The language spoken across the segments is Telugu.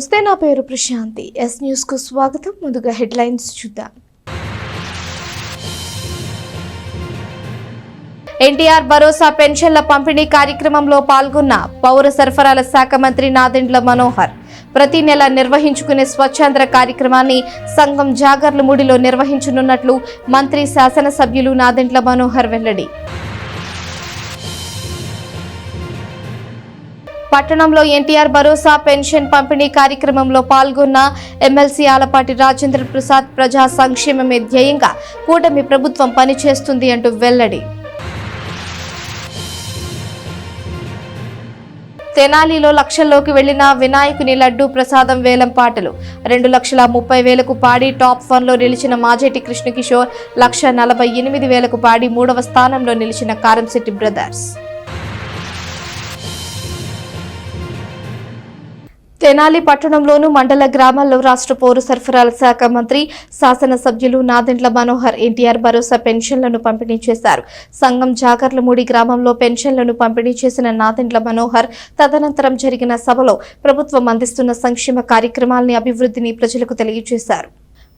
నమస్తే, నా పేరు ప్రశాంతి. ఎస్ న్యూస్ కు స్వాగతం. ముందుగా హెడ్లైన్స్ చూద్దాం. ఎన్టీఆర్ భరోసా పెన్షన్ల పంపిణీ కార్యక్రమంలో పాల్గొన్న పౌర సరఫరాల శాఖ మంత్రి నాదెండ్ల మనోహర్. ప్రతి నెల నిర్వహించుకునే స్వచ్ఛంద కార్యక్రమాన్ని సంఘం జాగర్లమూడిలో నిర్వహించనున్నట్లు మంత్రి శాసనసభ్యులు నాదెండ్ల మనోహర్ వెల్లడి. పట్టణంలో ఎన్టీఆర్ భరోసా పెన్షన్ పంపిణీ కార్యక్రమంలో పాల్గొన్న ఎమ్మెల్సీ ఆలపాటి రాజేంద్ర ప్రసాద్ ప్రజా సంక్షేమమే ధ్యేయంగా కూటమి ప్రభుత్వం పనిచేస్తుంది అంటూ వెల్లడి. తెనాలిలో లక్షల్లోకి వెళ్లిన వినాయకుని లడ్డూ ప్రసాదం వేలం పాటలు. 2,30,000కు పాడి టాప్ 1లో నిలిచిన మాజేటి కృష్ణకిషోర్, 1,48,000కు పాడి 3వ స్థానంలో నిలిచిన కారంశెట్టి బ్రదర్స్. తెనాలి పట్టణంలోను మండల గ్రామాల్లో రాష్ట్ర పౌర సరఫరాల శాఖ మంత్రి శాసనసభ్యులు నాదెండ్ల మనోహర్ ఎన్టీఆర్ భరోసా పెన్షన్లను పంపిణీ చేశారు. సంఘం జాగర్లమూడి గ్రామంలో పెన్షన్లను పంపిణీ చేసిన నాదెండ్ల మనోహర్ తదనంతరం జరిగిన సభలో ప్రభుత్వం అందిస్తున్న సంక్షేమ కార్యక్రమాలని అభివృద్ధిని ప్రజలకు తెలియజేశారు.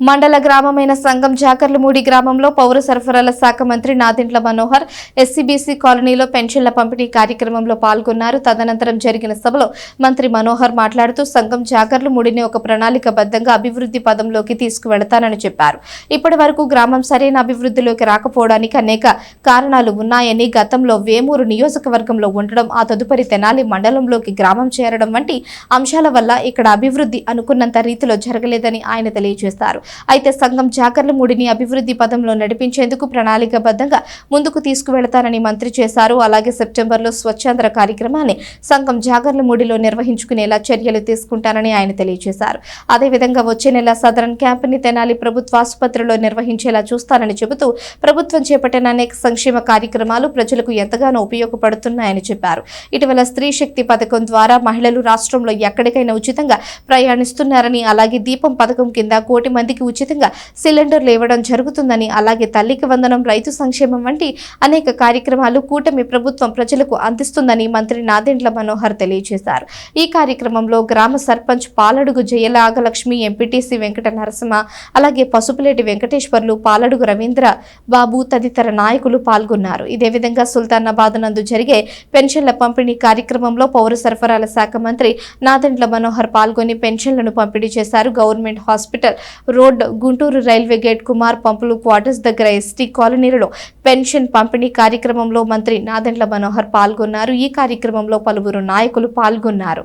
మండల గ్రామమైన సంఘం జాగర్లమూడి గ్రామంలో పౌర సరఫరాల శాఖ మంత్రి నాదెండ్ల మనోహర్ ఎస్సీబీసీ కాలనీలో పెన్షన్ల పంపిణీ కార్యక్రమంలో పాల్గొన్నారు. తదనంతరం జరిగిన సభలో మంత్రి మనోహర్ మాట్లాడుతూ సంఘం జాగర్లమూడిని ఒక ప్రణాళికబద్ధంగా అభివృద్ధి పదంలోకి తీసుకువెళతానని చెప్పారు. ఇప్పటి వరకు గ్రామం సరైన అభివృద్ధిలోకి రాకపోవడానికి అనేక కారణాలు ఉన్నాయని, గతంలో వేమూరు నియోజకవర్గంలో ఉండడం, ఆ తదుపరి తెనాలి మండలంలోకి గ్రామం చేరడం వంటి అంశాల వల్ల ఇక్కడ అభివృద్ధి అనుకున్నంత రీతిలో జరగలేదని ఆయన తెలియజేశారు. అయితే సంఘం జాగర్లమూడిని అభివృద్ధి పదంలో నడిపించేందుకు ప్రణాళికబద్ధంగా ముందుకు తీసుకువెళతానని మంత్రి చేశారు. అలాగే సెప్టెంబర్లో స్వచ్ఛంద కార్యక్రమాన్ని సంఘం జాగర్లమూడిలో నిర్వహించుకునేలా చర్యలు తీసుకుంటానని ఆయన తెలియజేశారు. అదేవిధంగా వచ్చే నెల సదరన్ క్యాంపుని తెనాలి ప్రభుత్వ ఆసుపత్రిలో నిర్వహించేలా చూస్తానని చెబుతూ ప్రభుత్వం చేపట్టిన అనేక సంక్షేమ కార్యక్రమాలు ప్రజలకు ఎంతగానో ఉపయోగపడుతున్నాయని చెప్పారు. ఇటీవల స్త్రీ శక్తి పథకం ద్వారా మహిళలు రాష్ట్రంలో ఎక్కడికైనా ఉచితంగా ప్రయాణిస్తున్నారని, అలాగే దీపం పథకం కింద 1 కోటి మందికి ఉచితంగా సిలిండర్లు ఇవ్వడం జరుగుతుందని, అలాగే తల్లికి వందనం, రైతు సంక్షేమం వంటి అనేక కార్యక్రమాలు కూటమి ప్రభుత్వం ప్రజలకు అందిస్తుందని మంత్రి నాదెండ్ల మనోహర్ తెలియజేశారు. ఈ కార్యక్రమంలో గ్రామ సర్పంచ్ పాలడుగు జయలాగలక్ష్మి, ఎంపీటీసీ వెంకట నరసింహ, అలాగే పసుపులేటి వెంకటేశ్వర్లు, పాలడుగు రవీంద్ర బాబు తదితర నాయకులు పాల్గొన్నారు. ఇదే విధంగా సుల్తానాబాద్ నందు జరిగే పెన్షన్ల పంపిణీ కార్యక్రమంలో పౌర సరఫరాల శాఖ మంత్రి నాదెండ్ల మనోహర్ పాల్గొని పెన్షన్లను పంపిణీ చేశారు. Government hospital road, Guntur railway gate, Kumar పంపులు క్వార్టర్స్ దగ్గర ఎస్టీ కాలనీలలో పెన్షన్ పంపిణీ కార్యక్రమంలో మంత్రి నాదెండ్ల మనోహర్ పాల్గొన్నారు. ఈ కార్యక్రమంలో పలువురు నాయకులు పాల్గొన్నారు.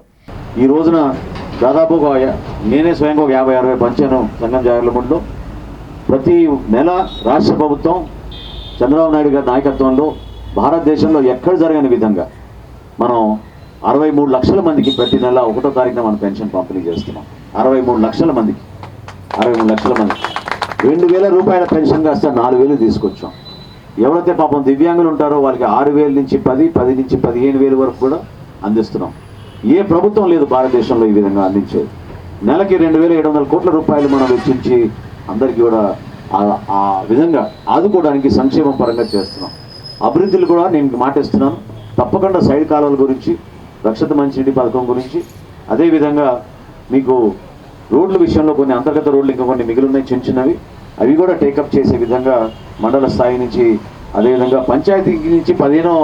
ఈ రోజున దాదాపు నేనే స్వయంగా 50-60 పంచాను సంఘం జాగర్లమూడిలో. ప్రతి నెల రాష్ట్ర ప్రభుత్వం చంద్రబాబు నాయుడు గారి నాయకత్వంలో భారతదేశంలో ఎక్కడ జరగని విధంగా మనం 63 లక్షల మందికి ప్రతి నెల 1వ తారీఖున మనం పెన్షన్ పంపిణీ చేస్తున్నాం. 63 లక్షల మందికి 2,000 రూపాయల పెన్షన్ కాస్త 4,000 తీసుకొచ్చాం. ఎవరైతే పాపం దివ్యాంగులు ఉంటారో వాళ్ళకి 6,000 నుంచి 10 నుంచి 15,000 వరకు కూడా అందిస్తున్నాం. ఏ ప్రభుత్వం లేదు భారతదేశంలో ఈ విధంగా అందించేది. నెలకి 2,700 కోట్ల రూపాయలు మనం వెచ్చించి అందరికీ కూడా ఆ విధంగా ఆదుకోవడానికి సంక్షేమం పరంగా చేస్తున్నాం. అభివృద్ధులు కూడా నేను మాటిస్తున్నాను, తప్పకుండా సైడ్ కాలువల గురించి, రక్షిత మంచినీటి పథకం గురించి, అదేవిధంగా మీకు రోడ్ల విషయంలో కొన్ని అంతర్గత రోడ్లు ఇంకా కొన్ని మిగిలిన్నాయి చిన్నవి, అవి కూడా టేకప్ చేసే విధంగా మండల స్థాయి నుంచి, అదేవిధంగా పంచాయతీ నుంచి 15వ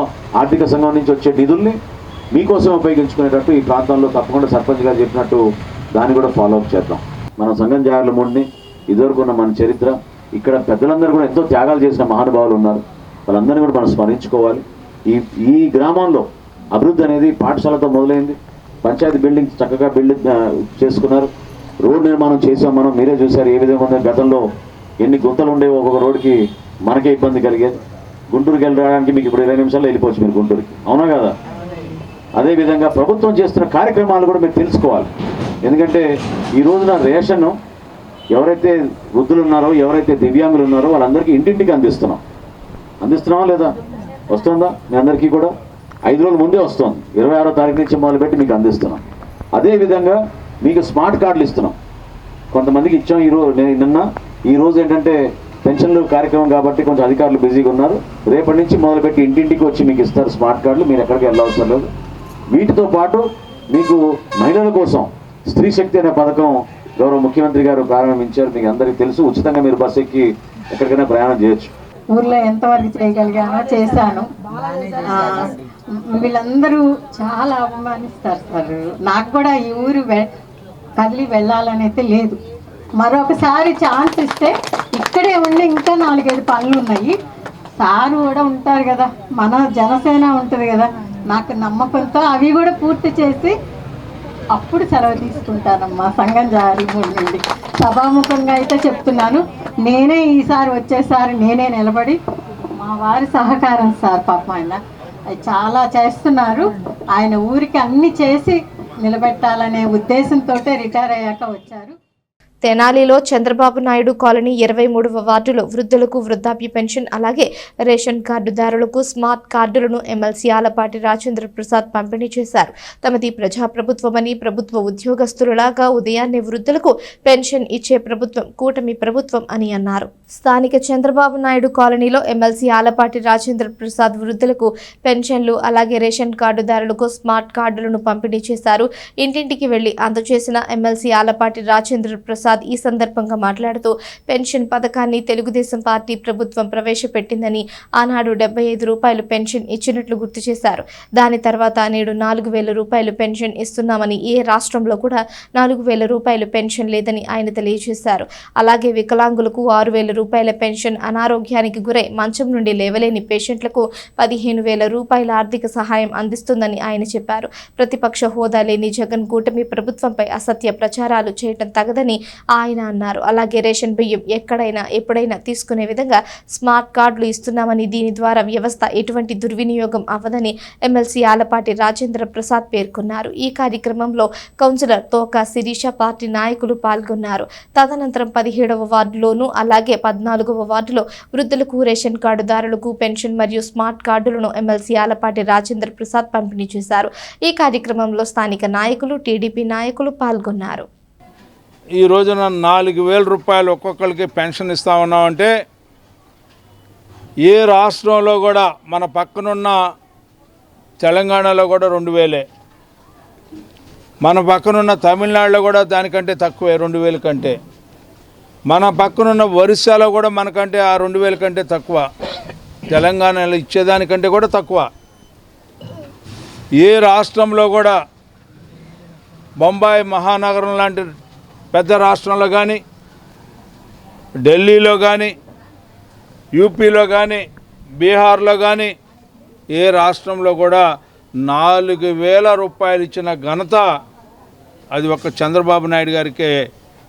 ఆర్థిక సంఘం నుంచి వచ్చే నిధుల్ని మీకోసం ఉపయోగించుకునేటట్టు ఈ ప్రాంతంలో తప్పకుండా సర్పంచ్ గారు చెప్పినట్టు దాన్ని కూడా ఫాలో అప్ చేద్దాం. మనం సంఘం జాగర్లమూడిని ఇదివరకు ఉన్న మన చరిత్ర, ఇక్కడ పెద్దలందరూ కూడా ఎంతో త్యాగాలు చేసిన మహానుభావులు ఉన్నారు. వాళ్ళందరినీ కూడా మనం స్మరించుకోవాలి. ఈ గ్రామంలో అభివృద్ధి అనేది పాఠశాలతో మొదలైంది. పంచాయతీ బిల్డింగ్ చక్కగా చేసుకున్నారు. రోడ్ నిర్మాణం చేసాం మనం, మీరే చూశారు ఏ విధంగా ఉందో. గతంలో ఎన్ని గుంతలు ఉండేవి, ఒక్కొక్క రోడ్డుకి మనకే ఇబ్బంది కలిగేది. గుంటూరుకి వెళ్ళడానికి మీకు ఇప్పుడు 20 నిమిషాల్లో వెళ్ళిపోవచ్చు మీరు గుంటూరుకి, అవునా కదా? అదేవిధంగా ప్రభుత్వం చేస్తున్న కార్యక్రమాలు కూడా మీరు తెలుసుకోవాలి. ఎందుకంటే ఈ రోజున రేషన్ ఎవరైతే వృద్ధులు ఉన్నారో, ఎవరైతే దివ్యాంగులు ఉన్నారో వాళ్ళందరికీ ఇంటింటికి అందిస్తున్నామా లేదా? వస్తుందా మీ అందరికీ కూడా? 5 రోజుల ముందే వస్తుంది. 26వ తారీఖు నుంచి మొదలుపెట్టి మీకు అందిస్తున్నాం. అదేవిధంగా మీకు స్మార్ట్ కార్డులు ఇస్తున్నాం. కొంతమందికి ఇచ్చాం ఈ రోజు ఏంటంటే పెన్షన్లు కార్యక్రమం కాబట్టి కొంచెం అధికారులు బిజీగా ఉన్నారు. రేపటి నుంచి మొదలుపెట్టి ఇంటింటికి వచ్చి మీకు ఇస్తారు స్మార్ట్ కార్డులు. మీరు ఎక్కడికి వెళ్ళవసరం లేదు. వీటితో పాటు మీకు మహిళల కోసం స్త్రీ శక్తి అనే పథకం గౌరవ ముఖ్యమంత్రి గారు ప్రారంభించారు. మీకు అందరికీ తెలుసు. ఉచితంగా మీరు బస్సు ఎక్కి ఎక్కడికైనా ప్రయాణం చేయొచ్చు. ఊర్లో ఎంతవరకు చేయగలిగానో చేశాను. వీళ్ళందరూ చాలా అవమానిస్తారు సార్. నాకు కూడా ఈ ఊరు కదిలి వెళ్ళాలని అయితే లేదు. మరొకసారి ఛాన్స్ ఇస్తే ఇక్కడే ఉండి ఇంకా 4-5 పనులు ఉన్నాయి. సారు కూడా ఉంటారు కదా, మన జనసేన ఉంటుంది కదా, నాకు నమ్మకంతో అవి కూడా పూర్తి చేసి అప్పుడు సెలవు తీసుకుంటానమ్మా సంఘం జారీ నుండి. సభాముఖంగా అయితే చెప్తున్నాను, నేనే ఈసారి వచ్చేసారి నేనే నిలబడి మా వారి సహకారం సార్. పాపం ఆయన చాలా చేస్తున్నారు. ఆయన ఊరికి అన్ని చేసి నిలబెట్టాలనే ఉద్దేశంతో రిటైర్ అయ్యాక వచ్చారు. తెనాలిలో చంద్రబాబు నాయుడు కాలనీ 23వ వార్డులో వృద్ధులకు వృద్ధాప్య పెన్షన్ అలాగే రేషన్ కార్డుదారులకు స్మార్ట్ కార్డులను ఎమ్మెల్సీ ఆలపాటి రాజేంద్ర ప్రసాద్ పంపిణీ చేశారు. తమది ప్రజాప్రభుత్వమని, ప్రభుత్వ ఉద్యోగస్తులలాగా ఉదయాన్నే వృద్ధులకు పెన్షన్ ఇచ్చే ప్రభుత్వం కూటమి ప్రభుత్వం అని అన్నారు. స్థానిక చంద్రబాబు నాయుడు కాలనీలో ఎమ్మెల్సీ ఆలపాటి రాజేంద్ర ప్రసాద్ వృద్ధులకు పెన్షన్లు అలాగే రేషన్ కార్డుదారులకు స్మార్ట్ కార్డులను పంపిణీ చేశారు. ఇంటింటికి వెళ్లి అందజేసిన ఎమ్మెల్సీ ఆలపాటి రాజేంద్ర ప్రసాద్ ఈ సందర్భంగా మాట్లాడుతూ పెన్షన్ పథకాన్ని తెలుగుదేశం పార్టీ ప్రభుత్వం ప్రవేశపెట్టిందని, ఆనాడు 75 రూపాయలు పెన్షన్ ఇచ్చినట్లు గుర్తు చేశారు. దాని తర్వాత నేడు 4,000 రూపాయలు పెన్షన్ ఇస్తున్నామని, ఏ రాష్ట్రంలో కూడా 4,000 రూపాయలు పెన్షన్ లేదని ఆయన తెలియజేశారు. అలాగే వికలాంగులకు 6,000 రూపాయల పెన్షన్, అనారోగ్యానికి గురై మంచం నుండి లేవలేని పేషెంట్లకు 15,000 రూపాయల ఆర్థిక సహాయం అందిస్తుందని ఆయన చెప్పారు. ప్రతిపక్ష హోదా లేని జగన్ కూటమి ప్రభుత్వంపై అసత్య ప్రచారాలు చేయడం తగదని ఆయన అన్నారు. అలాగే రేషన్ బియ్యం ఎక్కడైనా ఎప్పుడైనా తీసుకునే విధంగా స్మార్ట్ కార్డులు ఇస్తున్నామని, దీని ద్వారా వ్యవస్థ ఎటువంటి దుర్వినియోగం అవ్వదని ఎమ్మెల్సీ ఆలపాటి రాజేంద్ర ప్రసాద్ పేర్కొన్నారు. ఈ కార్యక్రమంలో కౌన్సిలర్ తోక శిరీష, పార్టీ నాయకులు పాల్గొన్నారు. తదనంతరం 17వ వార్డులోను అలాగే 14వ వార్డులో వృద్ధులకు, రేషన్ కార్డుదారులకు పెన్షన్ మరియు స్మార్ట్ కార్డులను ఎమ్మెల్సీ ఆలపాటి రాజేంద్ర ప్రసాద్ పంపిణీ చేశారు. ఈ కార్యక్రమంలో స్థానిక నాయకులు, టీడీపీ నాయకులు పాల్గొన్నారు. ఈ రోజున 4,000 రూపాయలు ఒక్కొక్కరికి పెన్షన్ ఇస్తా ఉన్నామంటే ఏ రాష్ట్రంలో కూడా, మన పక్కనున్న తెలంగాణలో కూడా 2,000, మన పక్కనున్న తమిళనాడులో కూడా దానికంటే తక్కువే, 2,000 కంటే. మన పక్కనున్న ఒరిస్సాలో కూడా మనకంటే ఆ 2,000 కంటే తక్కువ, తెలంగాణలో ఇచ్చేదానికంటే కూడా తక్కువ. ఏ రాష్ట్రంలో కూడా బొంబాయి మహానగరం లాంటి పెద్ద రాష్ట్రంలో కానీ, ఢిల్లీలో కానీ, యూపీలో కానీ, బీహార్లో కానీ ఏ రాష్ట్రంలో కూడా 4,000 రూపాయలు ఇచ్చిన ఘనత అది ఒక చంద్రబాబు నాయుడు గారికే,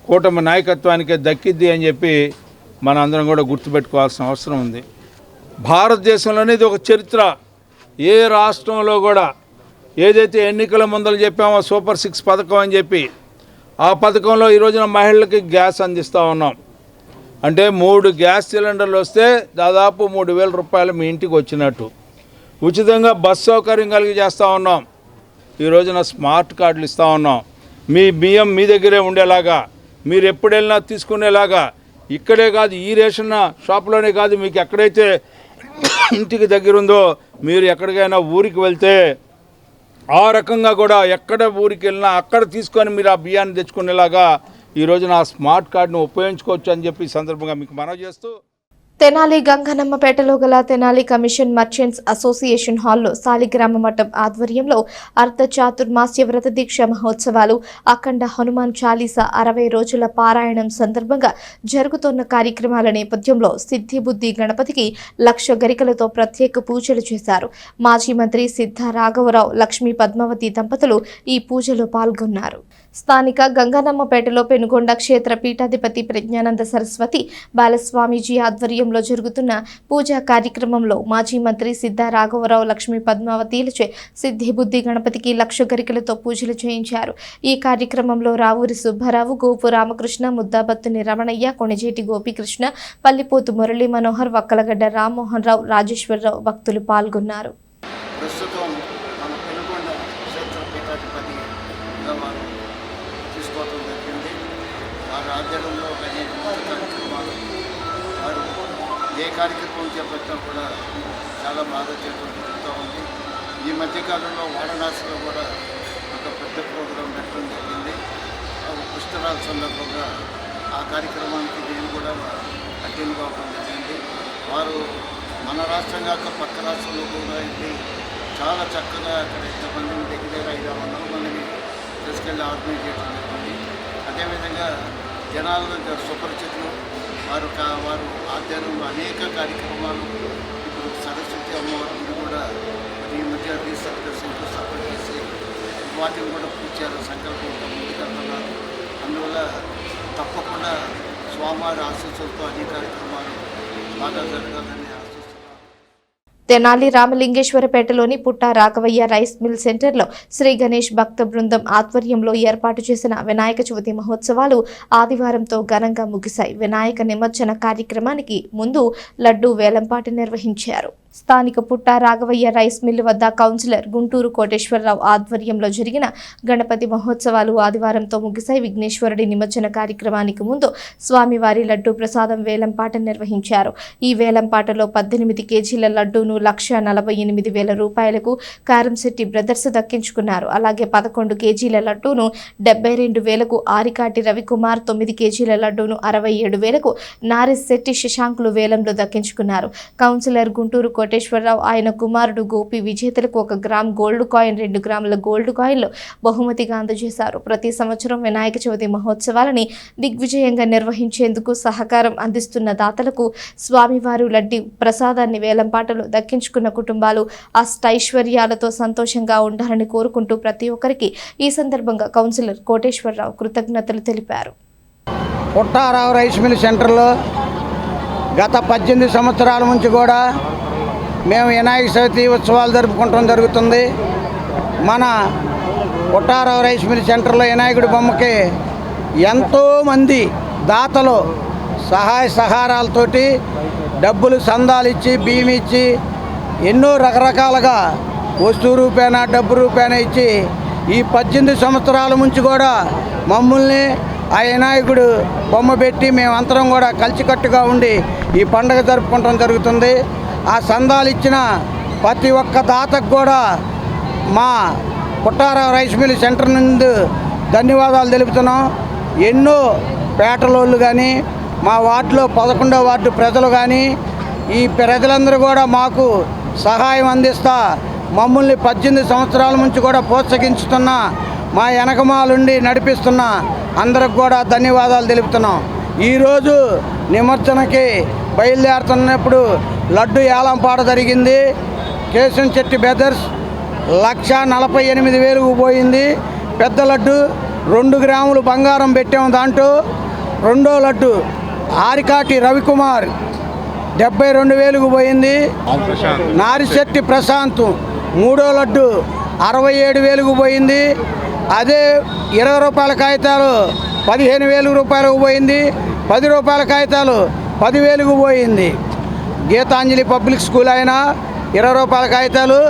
కూటమి నాయకత్వానికే దక్కిద్ది అని చెప్పి మన అందరం కూడా గుర్తుపెట్టుకోవాల్సిన అవసరం ఉంది. భారతదేశంలోనే ఇది ఒక చరిత్ర. ఏ రాష్ట్రంలో కూడా ఏదైతే ఎన్నికల ముందలు చెప్పామో సూపర్ 6 పథకం అని చెప్పి, ఆ పథకంలో ఈ రోజున మహిళలకి గ్యాస్ అందిస్తూ ఉన్నాం. అంటే 3 గ్యాస్ సిలిండర్లు వస్తే దాదాపు 3,000 రూపాయలు మీ ఇంటికి వచ్చినట్టు. ఉచితంగా బస్ సౌకర్యం కలిగి చేస్తూ ఉన్నాం. ఈ రోజున స్మార్ట్ కార్డులు ఇస్తూ ఉన్నాం. మీ బియ్యం మీ దగ్గరే ఉండేలాగా, మీరు ఎప్పుడు వెళ్ళినా తీసుకునేలాగా, ఇక్కడే కాదు ఈ రేషన్ షాప్లోనే కాదు, మీకు ఎక్కడైతే ఇంటికి దగ్గర ఉందో మీరు ఎక్కడికైనా ఊరికి వెళ్తే ఆ రకంగా కూడా ఎక్కడ ఊరికి వెళ్ళినా అక్కడ తీసుకొని మీరు ఆ బియ్యాన్ని తెచ్చుకునేలాగా ఈ రోజున ఆ స్మార్ట్ కార్డును ఉపయోగించుకోవచ్చు అని చెప్పి ఈ సందర్భంగా మీకు మనవి చేస్తూ, తెనాలి గంగనమ్మపేటలో గల తెనాలి కమిషన్ మర్చెంట్స్ అసోసియేషన్ హాల్లో సాలిగ్రామ మఠం ఆధ్వర్యంలో అర్ధ చాతుర్మాస్య వ్రత దీక్ష మహోత్సవాలు, అఖండ హనుమాన్ చాలీసా 60 రోజుల పారాయణం సందర్భంగా జరుగుతున్న కార్యక్రమాల నేపథ్యంలో సిద్ధి బుద్ధి గణపతికి 1,00,000 గరికలతో ప్రత్యేక పూజలు చేశారు. మాజీ మంత్రి సిద్ధ రాఘవరావు, లక్ష్మీ పద్మావతి దంపతులు ఈ పూజలో పాల్గొన్నారు. స్థానిక గంగనమ్మపేటలో పెనుగొండ క్షేత్ర పీఠాధిపతి ప్రజ్ఞానంద సరస్వతి బాలస్వామీజీ ఆధ్వర్యంలో జరుగుతున్న పూజా కార్యక్రమంలో మాజీ మంత్రి సిద్ధ రాఘవరావు, లక్ష్మీ పద్మావతిలచే సిద్ధి బుద్ధి గణపతికి 1,00,000 గరికలతో పూజలు చేయించారు. ఈ కార్యక్రమంలో రావూరి సుబ్బారావు, గోపు రామకృష్ణ, ముద్దాబత్తుని రమణయ్య, కొణిజేటి గోపీకృష్ణ, పల్లిపోతు మురళీ మనోహర్, వక్కలగడ్డ రామ్మోహన్ రావు, రాజేశ్వరరావు భక్తులు పాల్గొన్నారు. ఏ కార్యక్రమం చేపట్టినా కూడా చాలా బాగా చేయడం జరుగుతూ ఉంది. ఈ మధ్యకాలంలో వారణాసిలో కూడా ఒక పెద్ద ప్రోగ్రాం పెట్టడం జరిగింది. సంవత్సరాల సందర్భంగా ఆ కార్యక్రమానికి నేను కూడా అటెండ్ కావడం జరిగింది. వారు మన రాష్ట్రం కాక పక్క రాష్ట్రంలో కూడా వెళ్ళి చాలా చక్కగా అక్కడ ఎంతమందిని దగ్గర 500 మందిని తీసుకెళ్ళి ఆర్గనైజ్ చేయడం జరిగింది. అదేవిధంగా జనాలను సుపరిచితులు వారు ఆధ్వర్యంలో అనేక కార్యక్రమాలు ఇప్పుడు సరస్వతి అమ్మవారిని కూడా ఈ మధ్య రీసర్వేషన్తో సపోర్ట్ చేసి వాటిని కూడా పూర్తి చేయాలని సంకల్పంతో ముందుకెళ్తున్నారు. అందువల్ల తప్పకుండా స్వామివారి ఆశీస్సులతో అన్ని కార్యక్రమాలు బాగా జరగాలని ఆశిస్తున్నాను. తెనాలి రామలింగేశ్వరపేటలోని పుట్ట రాఘవయ్య రైస్ మిల్ సెంటర్లో శ్రీ గణేష్ భక్త బృందం ఆధ్వర్యంలో ఏర్పాటు చేసిన వినాయక చవితి మహోత్సవాలు ఆదివారంతో ఘనంగా ముగిశాయి. వినాయక నిమజ్జన కార్యక్రమానికి ముందు లడ్డూ వేలంపాట నిర్వహించారు. స్థానిక పుట్ట రాఘవయ్య రైస్ మిల్ వద్ద కౌన్సిలర్ గుంటూరు కోటేశ్వరరావు ఆధ్వర్యంలో జరిగిన గణపతి మహోత్సవాలు ఆదివారంతో ముగిశాయి. విఘ్నేశ్వరుడి నిమజ్జన కార్యక్రమానికి ముందు స్వామివారి లడ్డూ ప్రసాదం వేలంపాట నిర్వహించారు. ఈ వేలంపాటలో 18 కేజీల లడ్డూను 1,48,000 రూపాయలకు కారంశెట్టి బ్రదర్స్ దక్కించుకున్నారు. అలాగే 11 కేజీల లడ్డూను 72,000కు ఆరికాటి రవికుమార్, 9 కేజీల లడ్డూను 67,000కు నారిస్ శెట్టి శశాంకులు వేలంలో దక్కించుకున్నారు. కౌన్సిలర్ గుంటూరు కోటేశ్వరరావు, ఆయన కుమారుడు గోపి విజేతలకు 1 గ్రామ్ గోల్డ్ కాయిన్, 2 గ్రాముల గోల్డ్ కాయిన్లు బహుమతిగా అందజేశారు. ప్రతి సంవత్సరం వినాయక చవితి మహోత్సవాలని దిగ్విజయంగా నిర్వహించేందుకు సహకారం అందిస్తున్న దాతలకు స్వామివారు లడ్డీ ప్రసాదాన్ని వేలంపాటలో దక్కించుకున్న కుటుంబాలు అష్టైశ్వర్యాలతో సంతోషంగా ఉండాలని కోరుకుంటూ ప్రతి ఒక్కరికి ఈ సందర్భంగా కౌన్సిలర్ కోటేశ్వరరావు కృతజ్ఞతలు తెలిపారు. పుట్టారావు రైస్ మిల్ సెంటర్లో గత 18 సంవత్సరాల నుంచి కూడా మేము వినాయక చవితి ఉత్సవాలు జరుపుకుంటం జరుగుతుంది. మన పుట్టారావు రైస్ మిల్ సెంటర్లో వినాయకుడి బొమ్మకి ఎంతోమంది దాతలు సహాయ సహకారాలతోటి డబ్బులు సందాలు ఇచ్చి బియ్యం ఇచ్చి ఎన్నో రకరకాలుగా వస్తువు రూపేణా డబ్బు రూపేణా ఇచ్చి ఈ 18 సంవత్సరాల నుంచి కూడా మమ్మల్ని ఆ వినాయకుడు బొమ్మ పెట్టి మేమంతరం కూడా కలిసికట్టుగా ఉండి ఈ పండుగ జరుపుకుంటం జరుగుతుంది. ఆ సందాలు ఇచ్చిన ప్రతి ఒక్క దాతకు కూడా మా పుట్టారావు రైస్ మిల్ సెంటర్ నుండి ధన్యవాదాలు తెలుపుతున్నాం. ఎన్నో పేటలోళ్ళు కానీ మా వార్డులో 11వ వార్డు ప్రజలు కానీ ఈ ప్రజలందరూ కూడా మాకు సహాయం అందిస్తా మమ్మల్ని 18 సంవత్సరాల నుంచి కూడా ప్రోత్సహించుతున్న మా వెనకమాలుండి నడిపిస్తున్న అందరికి కూడా ధన్యవాదాలు తెలుపుతున్నాం. ఈరోజు నిమజ్జనకి బయలుదేరుతున్నప్పుడు లడ్డు ఏలంపాట జరిగింది. కేశంశెట్టి బ్రదర్స్ 1,48,000 పోయింది. పెద్ద లడ్డు 2 గ్రాములు బంగారం పెట్టాము. దాంట్లో రెండో లడ్డు ఆరికాటి రవికుమార్ 72,000 పోయింది. నారిశెట్టి ప్రశాంత్ మూడో లడ్డు 67,000 పోయింది. అదే 20 రూపాయల కాగితాలు 15,000 రూపాయలకు పోయింది. 10 రూపాయల కాగితాలు 10,000 పోయింది. గీతాంజలి పబ్లిక్ స్కూల్ అయినా 20 రూపాయల కాగితాలు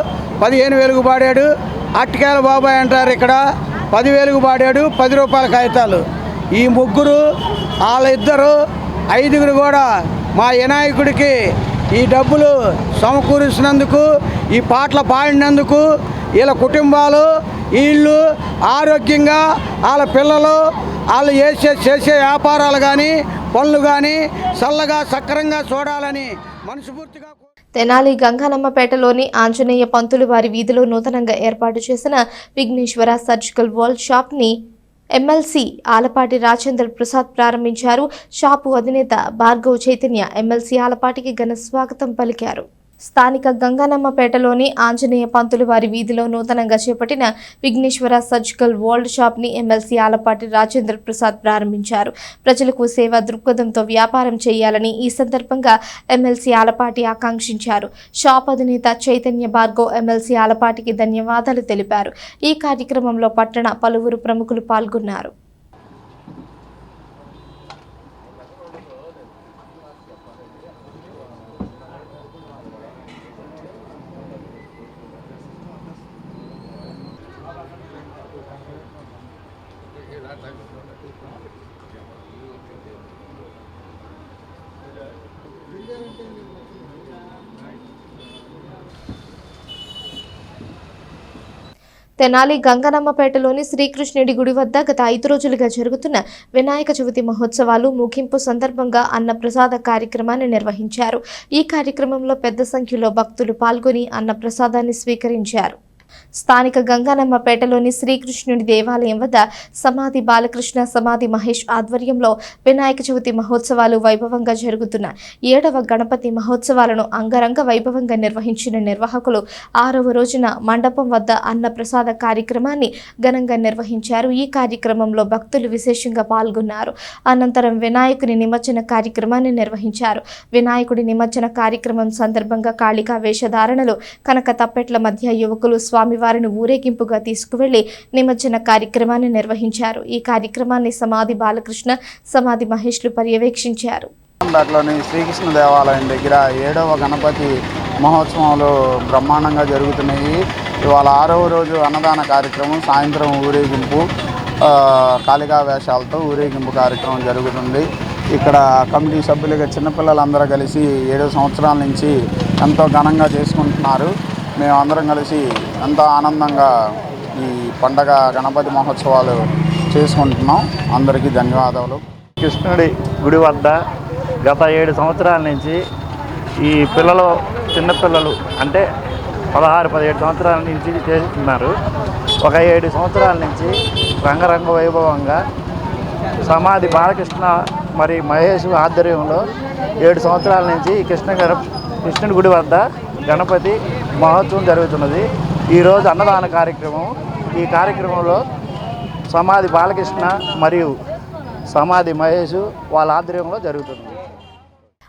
15,000 పాడాడు. అట్టికాయల బాబాయ్ అంటారు, ఇక్కడ 10,000 పాడాడు 10 రూపాయల కాగితాలు. ఈ ముగ్గురు వాళ్ళిద్దరు 5గురు కూడా మా వినాయకుడికి ఈ డబ్బులు సమకూరుస్తున్నందుకు, ఈ పాటలు పాడినందుకు వీళ్ళ కుటుంబాలు వీళ్ళు ఆరోగ్యంగా వాళ్ళ పిల్లలు వాళ్ళు చేసే వ్యాపారాలు కానీ పనులు కానీ చల్లగా సక్రంగా చూడాలని మనస్ఫూర్తిగా. తెనాలి గంగానమ్మపేటలోని ఆంజనేయ పంతులు వారి వీధిలో నూతనంగా ఏర్పాటు చేసిన విఘ్నేశ్వర సర్జికల్ వరల్డ్ షాప్ని ఎమ్మెల్సీ ఆలపాటి రాజేంద్ర ప్రసాద్ ప్రారంభించారు. షాపు అధినేత భార్గవ్ చైతన్య ఎమ్మెల్సీ ఆలపాటికి ఘన స్వాగతం పలికారు. స్థానిక గంగానమ్మపేటలోని ఆంజనేయ పంతులు వారి వీధిలో నూతనంగా చేపట్టిన విఘ్నేశ్వర సర్జికల్ వరల్డ్ షాప్ని ఎమ్మెల్సీ ఆలపాటి రాజేంద్ర ప్రసాద్ ప్రారంభించారు. ప్రజలకు సేవా దృక్పథంతో వ్యాపారం చేయాలని ఈ సందర్భంగా ఎమ్మెల్సీ ఆలపాటి ఆకాంక్షించారు. షాప్ అధినేత చైతన్య భార్గవ్ ఎమ్మెల్సీ ఆలపాటికి ధన్యవాదాలు తెలిపారు. ఈ కార్యక్రమంలో పట్టణ పలువురు ప్రముఖులు పాల్గొన్నారు. తెనాలి గంగనమ్మపేటలోని శ్రీకృష్ణుడి గుడి వద్ద గత 5 రోజులుగా జరుగుతున్న వినాయక చవితి మహోత్సవాలు ముగింపు సందర్భంగా అన్నప్రసాద కార్యక్రమాన్ని నిర్వహించారు. ఈ కార్యక్రమంలో పెద్ద సంఖ్యలో భక్తులు పాల్గొని అన్నప్రసాదాన్ని స్వీకరించారు. స్థానిక గంగనమ్మపేటలోని శ్రీకృష్ణుడి దేవాలయం వద్ద సమాధి బాలకృష్ణ, సమాధి మహేష్ ఆధ్వర్యంలో వినాయక చవితి మహోత్సవాలు వైభవంగా జరుగుతున్న 7వ గణపతి మహోత్సవాలను అంగరంగ వైభవంగా నిర్వహించిన నిర్వాహకులు 6వ రోజున మండపం వద్ద అన్నప్రసాద కార్యక్రమాన్ని ఘనంగా నిర్వహించారు. ఈ కార్యక్రమంలో భక్తులు విశేషంగా పాల్గొన్నారు. అనంతరం వినాయకుని నిమజ్జన కార్యక్రమాన్ని నిర్వహించారు. వినాయకుడి నిమజ్జన కార్యక్రమం సందర్భంగా కాళికా వేషధారణలు, కనక తప్పెట్ల మధ్య యువకులు స్వామివారిని ఊరేగింపుగా తీసుకువెళ్లి నిమజ్జన కార్యక్రమాన్ని నిర్వహించారు. ఈ కార్యక్రమాన్ని సమాధి బాలకృష్ణ, సమాధి మహేష్లు పర్యవేక్షించారు. దాంట్లోని శ్రీకృష్ణ దేవాలయం దగ్గర 7వ గణపతి మహోత్సవాలు బ్రహ్మాండంగా జరుగుతున్నాయి. ఇవాళ 6వ రోజు అన్నదాన కార్యక్రమం, సాయంత్రం ఊరేగింపు, కాళికా వేషాలతో ఊరేగింపు కార్యక్రమం జరుగుతుంది. ఇక్కడ కమిటీ సభ్యులుగా చిన్నపిల్లలందరూ కలిసి 7 సంవత్సరాల నుంచి ఎంతో ఘనంగా చేసుకుంటున్నారు. మేమందరం కలిసి ఎంతో ఆనందంగా ఈ పండగ గణపతి మహోత్సవాలు చేసుకుంటున్నాం. అందరికీ ధన్యవాదాలు. కృష్ణుడి గుడి వద్ద గత 7 సంవత్సరాల నుంచి ఈ చిన్నపిల్లలు అంటే 16-17 సంవత్సరాల నుంచి చేస్తున్నారు. ఒక 7 సంవత్సరాల నుంచి రంగరంగ వైభవంగా సమాధి బాలకృష్ణ మరి మహేష్ ఆధ్వర్యంలో 7 సంవత్సరాల నుంచి కృష్ణుడి గుడి వద్ద గణపతి మహోత్సవం జరుగుతున్నది. ఈరోజు అన్నదాన కార్యక్రమం. ఈ కార్యక్రమంలో సమాధి బాలకృష్ణ మరియు సమాధి మహేష్ వాళ్ళ ఆధ్వర్యంలో జరుగుతుంది.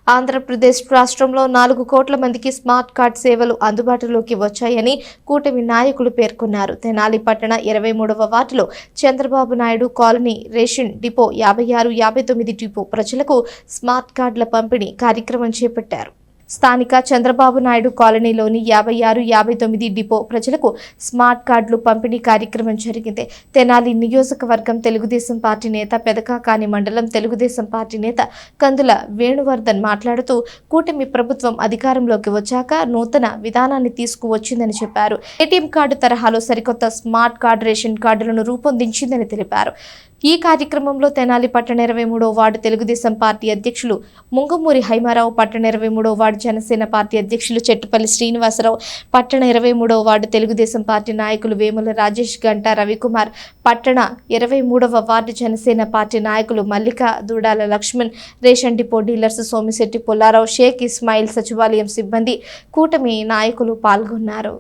ఆంధ్రప్రదేశ్ రాష్ట్రంలో 4 కోట్ల మందికి స్మార్ట్ కార్డ్ సేవలు అందుబాటులోకి వచ్చాయని కూటమి నాయకులు పేర్కొన్నారు. తెనాలి పట్టణ 23వ వార్డులో Chandrababu Naidu colony ration depot 56, 59 depot ప్రజలకు స్మార్ట్ కార్డుల పంపిణీ కార్యక్రమం చేపట్టారు. స్థానిక చంద్రబాబు నాయుడు కాలనీలోని 56, 59 డిపో ప్రజలకు స్మార్ట్ కార్డులు పంపిణీ కార్యక్రమం జరిగింది. తెనాలి నియోజకవర్గం తెలుగుదేశం పార్టీ నేత, పెదకాకాని మండలం తెలుగుదేశం పార్టీ నేత కందుల వేణువర్ధన్ మాట్లాడుతూ కూటమి ప్రభుత్వం అధికారంలోకి వచ్చాక నూతన విధానాన్ని తీసుకువచ్చిందని చెప్పారు. ఏటీఎం కార్డు తరహాలో సరికొత్త స్మార్ట్ కార్డు రేషన్ కార్డులను రూపొందించిందని తెలిపారు. ఈ కార్యక్రమంలో తెనాలి పట్టణ 23వ వార్డు తెలుగుదేశం పార్టీ అధ్యక్షులు ముంగమూరి హైమారావు, పట్టణ 23వ వార్డు జనసేన పార్టీ అధ్యక్షులు చెట్టుపల్లి శ్రీనివాసరావు, పట్టణ 23వ వార్డు తెలుగుదేశం పార్టీ నాయకులు వేముల రాజేష్, గంటా రవికుమార్, పట్టణ 23వ వార్డు జనసేన పార్టీ నాయకులు Mallika, Dudala Lakshman, ration depot dealers Somisetti Pullarao, Sheikh Ismail, సచివాలయం సిబ్బంది, కూటమి నాయకులు పాల్గొన్నారు.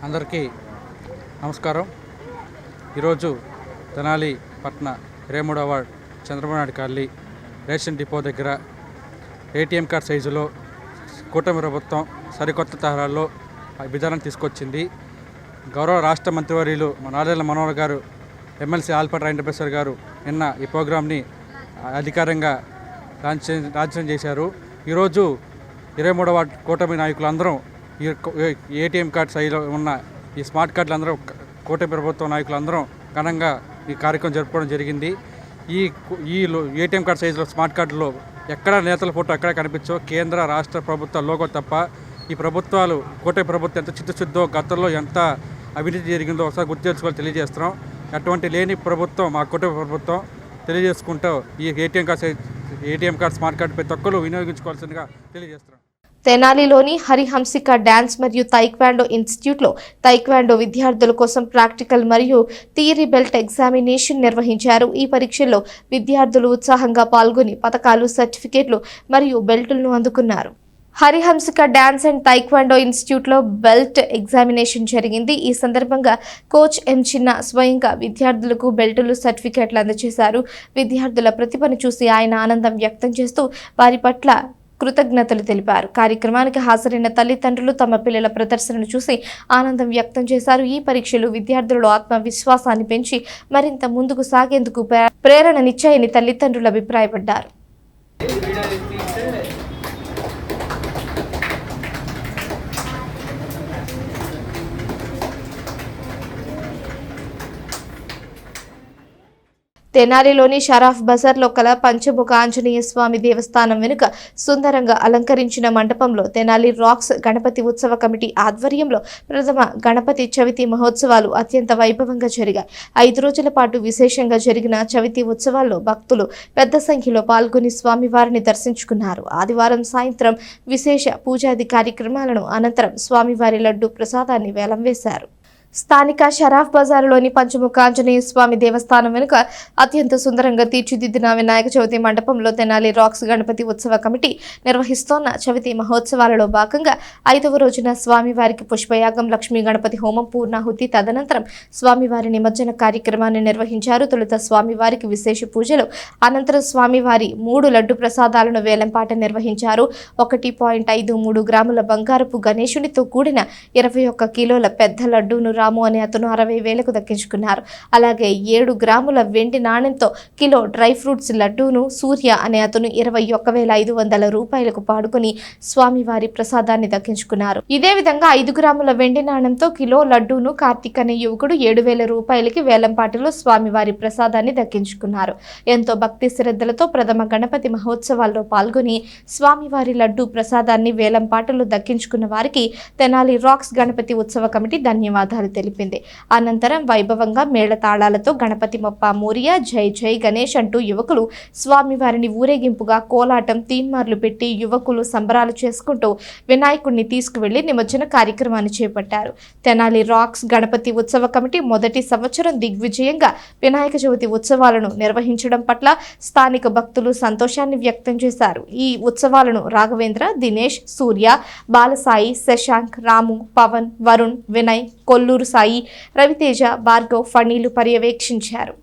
అందరికీ నమస్కారం. ఈరోజు తెనాలి పట్న 23వ ward Chandrababu Naidu colony ration depot దగ్గర ఏటీఎం కార్డ్ సైజులో కూటమి ప్రభుత్వం సరికొత్త తరహాలో విధానం తీసుకొచ్చింది. గౌరవ రాష్ట్ర మంత్రివర్యులు నాదెళ్ల మనోహర్ గారు, ఎమ్మెల్సీ ఆల్పాటి రాజేంద్ర గారు నిన్న ఈ ప్రోగ్రాంని అధికారంగా లాంఛనం చేశారు. ఈరోజు 23వ వార్డు కూటమి నాయకులందరం ఈ ఏటీఎం కార్డ్ సైజులో ఉన్న ఈ స్మార్ట్ కార్డులు అందరూ కూటమి ప్రభుత్వ నాయకులందరం ఘనంగా ఈ కార్యక్రమం జరుపుకోవడం జరిగింది. ఈ ఏటీఎం కార్డు సైజులో స్మార్ట్ కార్డులో ఎక్కడ నేతల ఫోటో ఎక్కడ కనిపించో, కేంద్ర రాష్ట్ర ప్రభుత్వ లోగో తప్ప ఈ ప్రభుత్వాలు కూటమి ప్రభుత్వం ఎంత చిత్తశుద్ధో, గతంలో ఎంత అవినీతి జరిగిందో ఒకసారి గుర్తు తెచ్చుకోవాలి తెలియజేస్తున్నాం. అటువంటి లేని ప్రభుత్వం మా కూటమి ప్రభుత్వం తెలియజేసుకుంటూ ఈ ఏటీఎం కార్డు స్మార్ట్ కార్డు ప్రతి ఒక్కరు వినియోగించుకోవాల్సిందిగా తెలియజేస్తున్నాం. తెనాలిలోని హరిహంసిక డాన్స్ మరియు తైక్వాండో ఇన్స్టిట్యూట్లో తైక్వాండో విద్యార్థుల కోసం ప్రాక్టికల్ మరియు థియరీ బెల్ట్ ఎగ్జామినేషన్ నిర్వహించారు. ఈ పరీక్షల్లో విద్యార్థులు ఉత్సాహంగా పాల్గొని పతకాలు, సర్టిఫికేట్లు మరియు బెల్టులను అందుకున్నారు. హరిహంసిక డాన్స్ అండ్ తైక్వాండో ఇన్స్టిట్యూట్లో బెల్ట్ ఎగ్జామినేషన్ జరిగింది. ఈ సందర్భంగా కోచ్ ఎం చిన్న స్వయంగా విద్యార్థులకు బెల్టులు, సర్టిఫికేట్లు అందజేశారు. విద్యార్థుల ప్రతిభను చూసి ఆయన ఆనందం వ్యక్తం చేస్తూ వారి పట్ల కృతజ్ఞతలు తెలిపారు. కార్యక్రమానికి హాజరైన తల్లిదండ్రులు తమ పిల్లల ప్రదర్శనను చూసి ఆనందం వ్యక్తం చేశారు. ఈ పరీక్షలు విద్యార్థులలో ఆత్మవిశ్వాసాన్ని పెంచి మరింత ముందుకు సాగేందుకు ప్రేరణనిచ్చాయని తల్లిదండ్రులు అభిప్రాయపడ్డారు. తెనాలిలోని షరాఫ్ బజార్లో కల పంచముఖ ఆంజనేయ స్వామి దేవస్థానం వెనుక సుందరంగా అలంకరించిన మండపంలో తెనాలి రాక్స్ గణపతి ఉత్సవ కమిటీ ఆధ్వర్యంలో ప్రథమ గణపతి చవితి మహోత్సవాలు అత్యంత వైభవంగా జరిగాయి. 5 రోజుల పాటు విశేషంగా జరిగిన చవితి ఉత్సవాల్లో భక్తులు పెద్ద సంఖ్యలో పాల్గొని స్వామివారిని దర్శించుకున్నారు. ఆదివారం సాయంత్రం విశేష పూజాది కార్యక్రమాలను అనంతరం స్వామివారి లడ్డు ప్రసాదాన్ని వేలం వేశారు. స్థానిక షరాఫ్ బజారులోని పంచముఖ ఆంజనేయ స్వామి దేవస్థానం వెనుక అత్యంత సుందరంగా తీర్చిదిద్దిన వినాయక చవితి మండపంలో తెనాలి రాక్స్ గణపతి ఉత్సవ కమిటీ నిర్వహిస్తోన్న చవితి మహోత్సవాలలో భాగంగా 5వ రోజున స్వామివారికి పుష్పయాగం, లక్ష్మీ గణపతి హోమం, పూర్ణాహుతి, తదనంతరం స్వామివారి నిమజ్జన కార్యక్రమాన్ని నిర్వహించారు. తొలుత స్వామివారికి విశేష పూజలు, అనంతరం స్వామివారి 3 లడ్డు ప్రసాదాలను వేలంపాట నిర్వహించారు. 1.53 గ్రాముల బంగారపు గణేశునితో కూడిన 21 కిలోల పెద్ద లడ్డూను రాము అనే అతను 60,000కు దక్కించుకున్నారు. అలాగే 7 గ్రాముల వెండి నాణెంతో కిలో డ్రై ఫ్రూట్స్ లడ్డూను సూర్య అనే అతను 21,500 రూపాయలకు పాడుకొని స్వామివారి ప్రసాదాన్ని దక్కించుకున్నారు. ఇదే విధంగా 5 గ్రాముల వెండి నాణెంతో కిలో లడ్డూను కార్తీక్ అనే యువకుడు 7,000 రూపాయలకి వేలంపాటలో స్వామివారి ప్రసాదాన్ని దక్కించుకున్నారు. ఎంతో భక్తి శ్రద్ధలతో ప్రథమ గణపతి మహోత్సవాల్లో పాల్గొని స్వామివారి లడ్డూ ప్రసాదాన్ని వేలంపాటలో దక్కించుకున్న వారికి తెనాలి రాక్స్ గణపతి ఉత్సవ కమిటీ ధన్యవాదాలు తెలిపింది. అనంతరం వైభవంగా మేళతాళాలతో గణపతి మొప్ప మోరియా, జై జై గణేష్ అంటూ యువకులు స్వామివారిని ఊరేగింపుగా కోలాటం, తీన్మార్లు పెట్టి యువకులు సంబరాలు చేసుకుంటూ వినాయకుడిని తీసుకువెళ్లి నిమజ్జన కార్యక్రమాన్ని చేపట్టారు. తెనాలి రాక్స్ గణపతి ఉత్సవ కమిటీ మొదటి సంవత్సరం దిగ్విజయంగా వినాయక చవితి ఉత్సవాలను నిర్వహించడం పట్ల స్థానిక భక్తులు సంతోషాన్ని వ్యక్తం చేశారు. ఈ ఉత్సవాలను రాఘవేంద్ర, దినేష్, సూర్య, బాలసాయి, శశాంక్, రాము, పవన్, వరుణ్, వినయ్, కొల్లూరు సాయి, రవితేజ, భార్గవ్, ఫణీలు పర్యవేక్షించారు.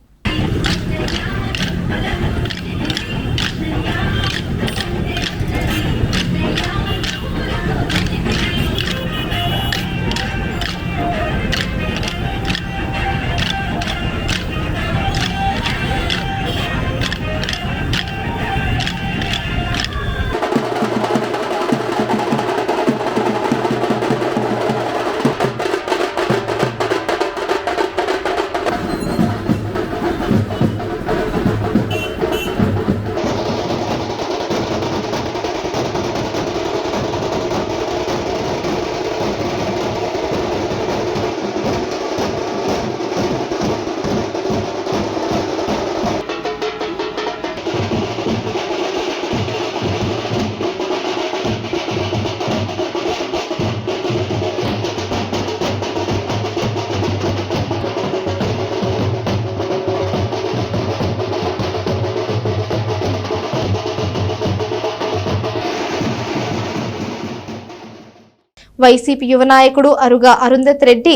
వైసీపీ యువ నాయకుడు అరుగా అరుంధత్ రెడ్డి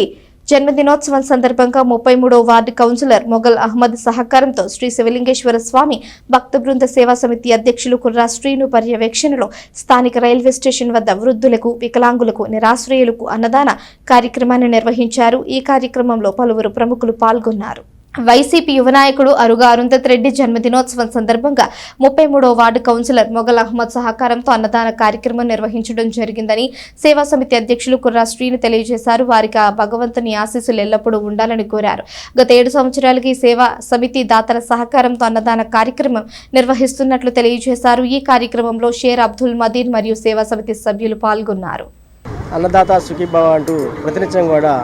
జన్మదినోత్సవం సందర్భంగా 33వ వార్డు కౌన్సిలర్ మొగల్ అహ్మద్ సహకారంతో శ్రీ శివలింగేశ్వర స్వామి భక్త బృంద సేవా సమితి అధ్యక్షులు కుర్రా శ్రీను పర్యవేక్షణలో స్థానిక రైల్వే స్టేషన్ వద్ద వృద్ధులకు, వికలాంగులకు, నిరాశ్రయులకు అన్నదాన కార్యక్రమాన్ని నిర్వహించారు. ఈ కార్యక్రమంలో పలువురు ప్రముఖులు పాల్గొన్నారు. వైసీపీ యువ నాయకుడు అరుగా అరుంధత్ రెడ్డి జన్మదినోత్సవం సందర్భంగా 33వ వార్డు కౌన్సిలర్ మొగల్ అహ్మద్ సహకారంతో అన్నదాన కార్యక్రమం నిర్వహించడం జరిగిందని సేవా సమితి అధ్యక్షులు కుర్రా శ్రీను తెలియజేశారు. వారికి ఆ భగవంతుని ఆశీస్సులు ఎల్లప్పుడూ ఉండాలని కోరారు. గత 7 సంవత్సరాలకి సేవా సమితి దాతల సహకారంతో అన్నదాన కార్యక్రమం నిర్వహిస్తున్నట్లు తెలియజేశారు. ఈ కార్యక్రమంలో షేర్ అబ్దుల్ మదీన్ మరియు సేవా సమితి సభ్యులు పాల్గొన్నారు. అన్నదాత సుఖీభవ అంటూ ప్రతినిత్యం కూడా